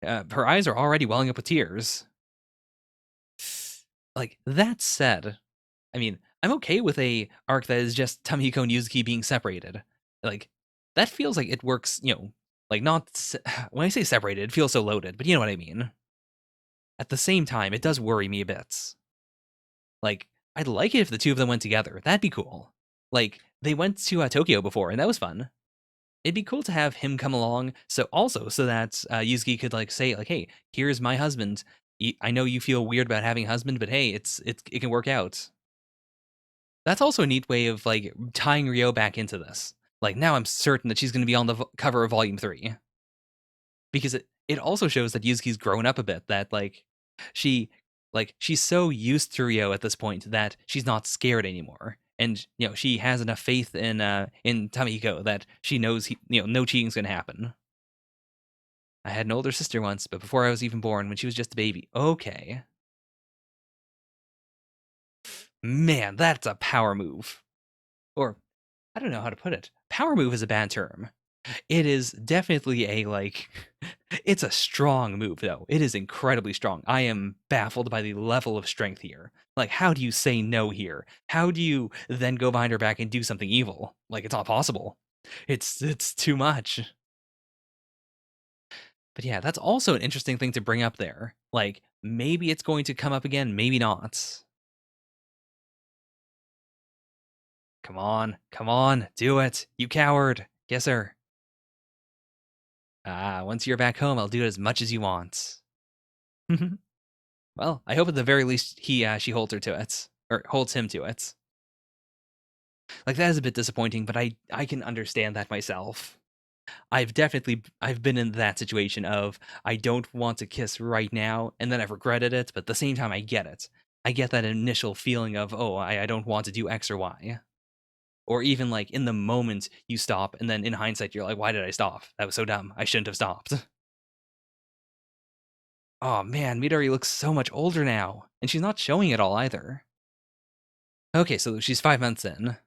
Speaker 1: Her eyes are already welling up with tears. Like that said, I mean, I'm okay with a arc that is just Tamihiko and Yuzuki being separated. Like that feels like it works, like not when I say separated, it feels so loaded, but you know what I mean. At the same time, it does worry me a bit. Like I'd like it if the two of them went together. That'd be cool. Like they went to Tokyo before, and that was fun. It'd be cool to have him come along, so that Yuzuki could like say like, "Hey, here's my husband. I know you feel weird about having a husband, but hey, it can work out." That's also a neat way of like tying Ryo back into this. Like now I'm certain that she's going to be on the cover of Volume 3 because it also shows that Yuzuki's grown up a bit, that she she's so used to Ryo at this point that she's not scared anymore. And she has enough faith in Tamihiko that she knows no cheating's going to happen. I had an older sister once, but before I was even born, when she was just a baby. Okay. Man, that's a power move. Or I don't know how to put it. Power move is a bad term. It is definitely a it's a strong move though. It is incredibly strong. I am baffled by the level of strength here. Like how do you say no here? How do you then go behind her back and do something evil? Like it's not possible. It's too much. But yeah, that's also an interesting thing to bring up there. Like maybe it's going to come up again, maybe not. Come on, do it. You coward. Yes, sir. Once you're back home, I'll do it as much as you want. Well, I hope at the very least she holds her to it, or holds him to it. Like that is a bit disappointing, but I can understand that myself. I've been in that situation of I don't want to kiss right now, and then I've regretted it, but at the same time I get it. I get that initial feeling of I don't want to do X or Y. Or even like in the moment you stop, and then in hindsight you're like, why did I stop? That was so dumb. I shouldn't have stopped. Oh man, Midori looks so much older now, and she's not showing it all either. Okay, so she's 5 months in.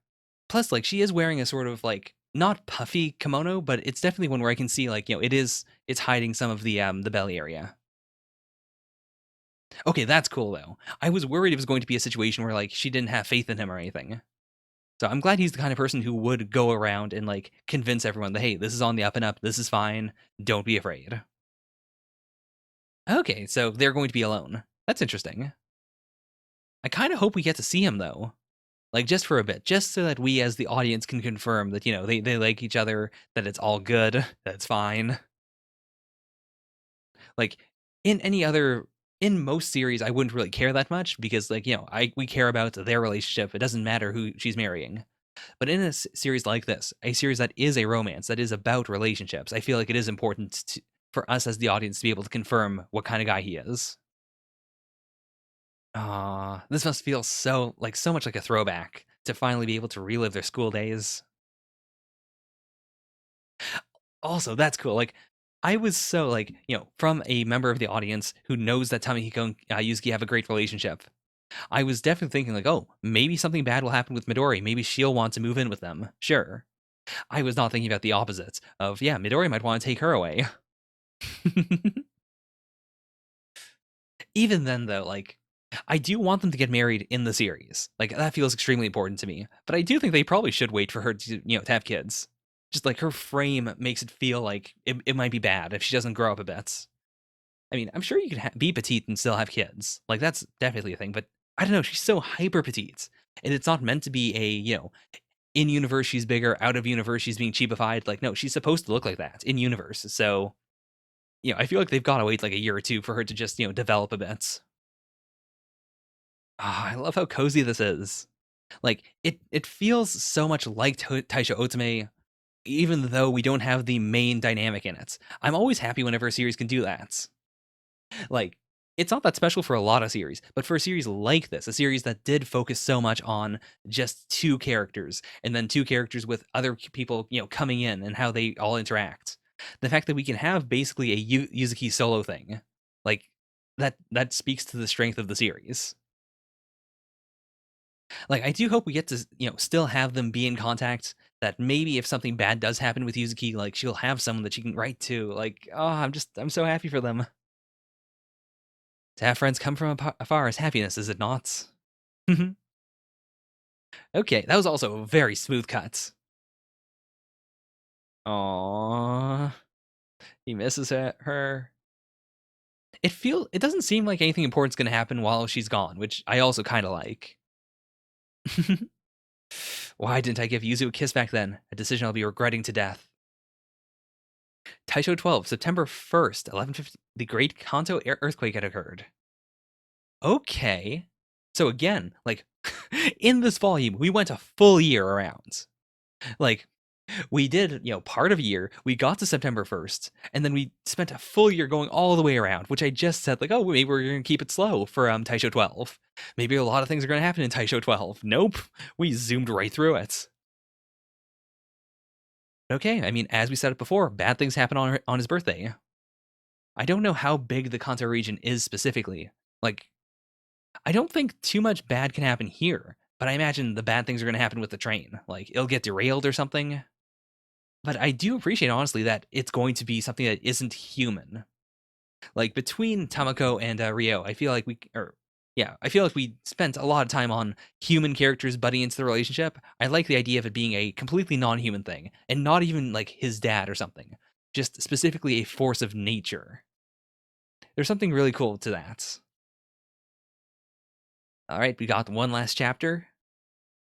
Speaker 1: Plus, like, she is wearing a sort of like not puffy kimono, but it's definitely one where I can see like it's hiding some of the belly area. Okay, that's cool though. I was worried it was going to be a situation where like she didn't have faith in him or anything. So I'm glad he's the kind of person who would go around and like convince everyone that hey, this is on the up and up. This is fine. Don't be afraid. Okay, so they're going to be alone. That's interesting. I kind of hope we get to see him though. Like just for a bit, just so that we as the audience can confirm that they like each other, that it's all good, that it's fine. Like in any other in most series, I wouldn't really care that much because like, I we care about their relationship. It doesn't matter who she's marrying. But in a series like this, a series that is a romance, that is about relationships, I feel like it is important for us as the audience to be able to confirm what kind of guy he is. Ah, this must feel so much like a throwback to finally be able to relive their school days. Also, that's cool. Like, I was so like, from a member of the audience who knows that Tamihiko and Yuzuki have a great relationship. I was definitely thinking like, oh, maybe something bad will happen with Midori. Maybe she'll want to move in with them. Sure. I was not thinking about the opposite of, yeah, Midori might want to take her away. Even then, though, like, I do want them to get married in the series. Like, that feels extremely important to me. But I do think they probably should wait for her to, to have kids. Just like her frame makes it feel like it might be bad if she doesn't grow up a bit. I mean, I'm sure you could be petite and still have kids. Like, that's definitely a thing. But I don't know. She's so hyper petite. And it's not meant to be a, in universe she's bigger, out of universe she's being cheapified. Like, no, she's supposed to look like that in universe. So, I feel like they've got to wait like a year or two for her to just, develop a bit. Ah, I love how cozy this is. Like it feels so much like Taisho Otome, even though we don't have the main dynamic in it. I'm always happy whenever a series can do that. Like it's not that special for a lot of series, but for a series like this, a series that did focus so much on just two characters and then two characters with other people, coming in and how they all interact. The fact that we can have basically a Yuzuki solo thing, like that speaks to the strength of the series. Like, I do hope we get to, still have them be in contact. That maybe if something bad does happen with Yuzuki, like she'll have someone that she can write to. Like, oh, I'm so happy for them. To have friends come from afar is happiness, is it not? Okay, that was also a very smooth cut. Aww, he misses her. It doesn't seem like anything important's gonna happen while she's gone, which I also kind of like. Why didn't I give Yuzu a kiss back then? A decision I'll be regretting to death. Taisho 12, September 1st, 1150. The Great Kanto earthquake had occurred. Okay. So again, like in this volume, we went a full year around. Like we did, part of a year. We got to September 1st, and then we spent a full year going all the way around, which I just said like, oh, maybe we're going to keep it slow for Taisho 12. Maybe a lot of things are going to happen in Taisho 12. Nope. We zoomed right through it. Okay, I mean, as we said it before, bad things happen on his birthday. I don't know how big the Kanto region is specifically. Like, I don't think too much bad can happen here, but I imagine the bad things are going to happen with the train. Like, it'll get derailed or something. But I do appreciate, honestly, that it's going to be something that isn't human. Like, between Tamako and Rio, I feel like we spent a lot of time on human characters butting into the relationship. I like the idea of it being a completely non human thing, and not even like his dad or something, just specifically a force of nature. There's something really cool to that. All right, we got one last chapter.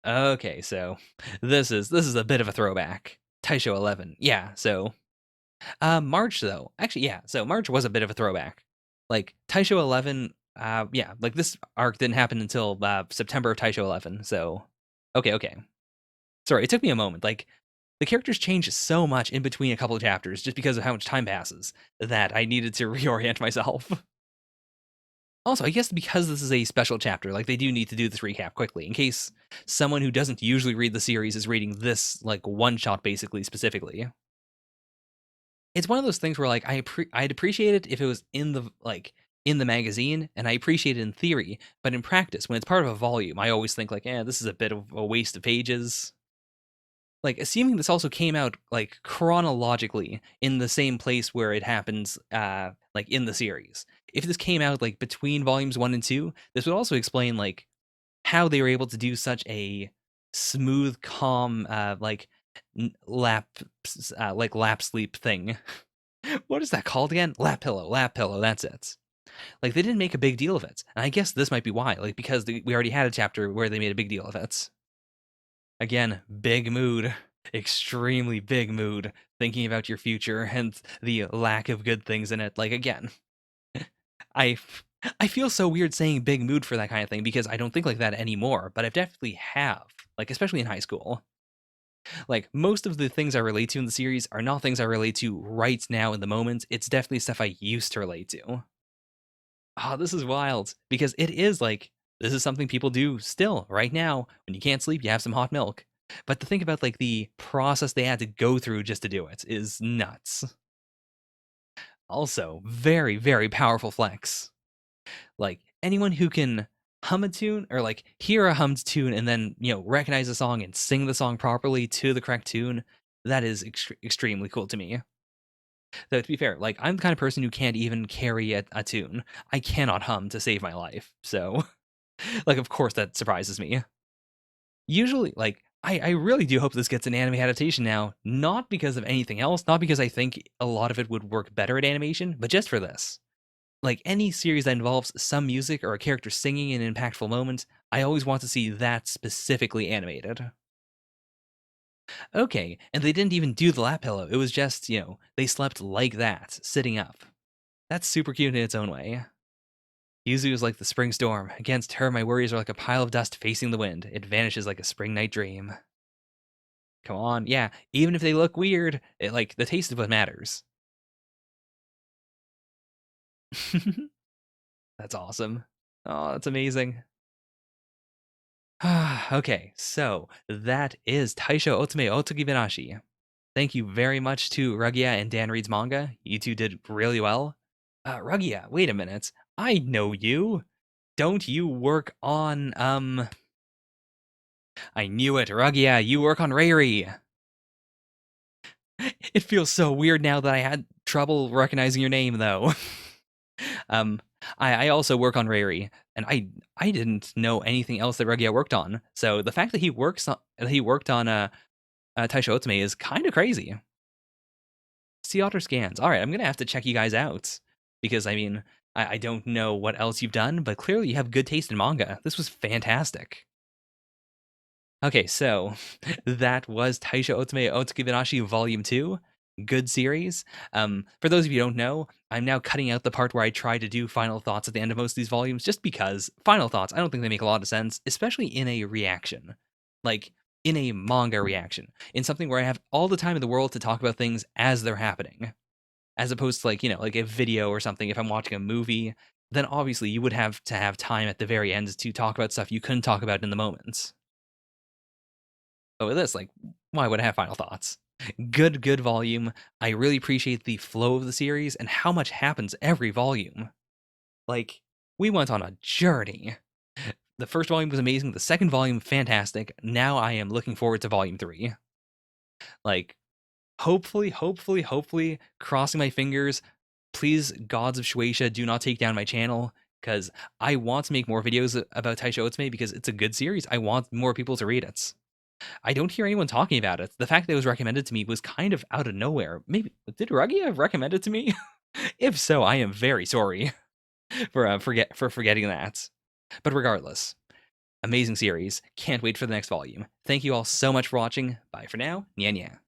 Speaker 1: Okay, so this is a bit of a throwback. Taisho 11. Yeah, so March though. Actually, yeah, so March was a bit of a throwback. Like Taisho 11 yeah, like this arc didn't happen until September of Taisho 11. So okay. Sorry, it took me a moment. Like the characters change so much in between a couple of chapters just because of how much time passes that I needed to reorient myself. Also, I guess because this is a special chapter, like they do need to do this recap quickly in case someone who doesn't usually read the series is reading this like one shot basically specifically. It's one of those things where like I'd appreciate it if it was in the magazine and I appreciate it in theory, but in practice when it's part of a volume, I always think like, this is a bit of a waste of pages. Like assuming this also came out like chronologically in the same place where it happens like in the series. If this came out like between volumes 1 and 2, this would also explain like how they were able to do such a smooth calm like lap sleep thing. What is that called again? Lap pillow, that's it. Like they didn't make a big deal of it. And I guess this might be why, like because we already had a chapter where they made a big deal of it. Again, big mood, extremely big mood, thinking about your future and the lack of good things in it. Like, again, I I feel so weird saying big mood for that kind of thing because I don't think like that anymore, but I've definitely have, like, especially in high school. Like, most of the things I relate to in the series are not things I relate to right now in the moment, it's definitely stuff I used to relate to. Oh, this is wild because it is like this is something people do still right now. When you can't sleep, you have some hot milk. But to think about like the process they had to go through just to do it is nuts. Also, very, very powerful flex. Like anyone who can hum a tune or like hear a hummed tune and then, recognize the song and sing the song properly to the correct tune, that is extremely cool to me. Though to be fair, like I'm the kind of person who can't even carry a tune. I cannot hum to save my life. So like, of course, that surprises me. Usually, like, I really do hope this gets an anime adaptation now, not because of anything else, not because I think a lot of it would work better at animation, but just for this. Like, any series that involves some music or a character singing in an impactful moment, I always want to see that specifically animated. Okay, and they didn't even do the lap pillow. It was just, they slept like that, sitting up. That's super cute in its own way. Yuzu is like the spring storm. Against her, my worries are like a pile of dust facing the wind. It vanishes like a spring night dream. Come on, yeah. Even if they look weird, like the taste of what matters. That's awesome. Oh, that's amazing. Okay, so that is Taisho Otome Otogi Banashi. Thank you very much to Rugia and Dan Reed's manga. You two did really well. Rugia, wait a minute. I know you. Don't you work on I knew it, Rugia, you work on Riri. It feels so weird now that I had trouble recognizing your name, though. um, I also work on Riri, and I didn't know anything else that Regia worked on. So the fact that he worked on Taisho Otome is kind of crazy. Sea Otter scans. All right, I'm gonna have to check you guys out because I mean I don't know what else you've done, but clearly you have good taste in manga. This was fantastic. Okay, so that was Taisho Otome Otsuki Volume 2. Good series. For those of you who don't know, I'm now cutting out the part where I try to do final thoughts at the end of most of these volumes just because final thoughts, I don't think they make a lot of sense, especially in a reaction. Like, in a manga reaction. In something where I have all the time in the world to talk about things as they're happening. As opposed to, like, like a video or something. If I'm watching a movie, then obviously you would have to have time at the very end to talk about stuff you couldn't talk about in the moment. But with this, like, why would I have final thoughts? Good volume. I really appreciate the flow of the series and how much happens every volume. Like, we went on a journey. The first volume was amazing. The second volume, fantastic. Now I am looking forward to volume 3. Like, hopefully, crossing my fingers, please, gods of Shueisha, do not take down my channel because I want to make more videos about Taisho Otsume because it's a good series. I want more people to read it. I don't hear anyone talking about it. The fact that it was recommended to me was kind of out of nowhere. Maybe did Rugia recommend it to me? If so, I am very sorry for forgetting that. But regardless, amazing series. Can't wait for the next volume. Thank you all so much for watching. Bye for now. Nya nya.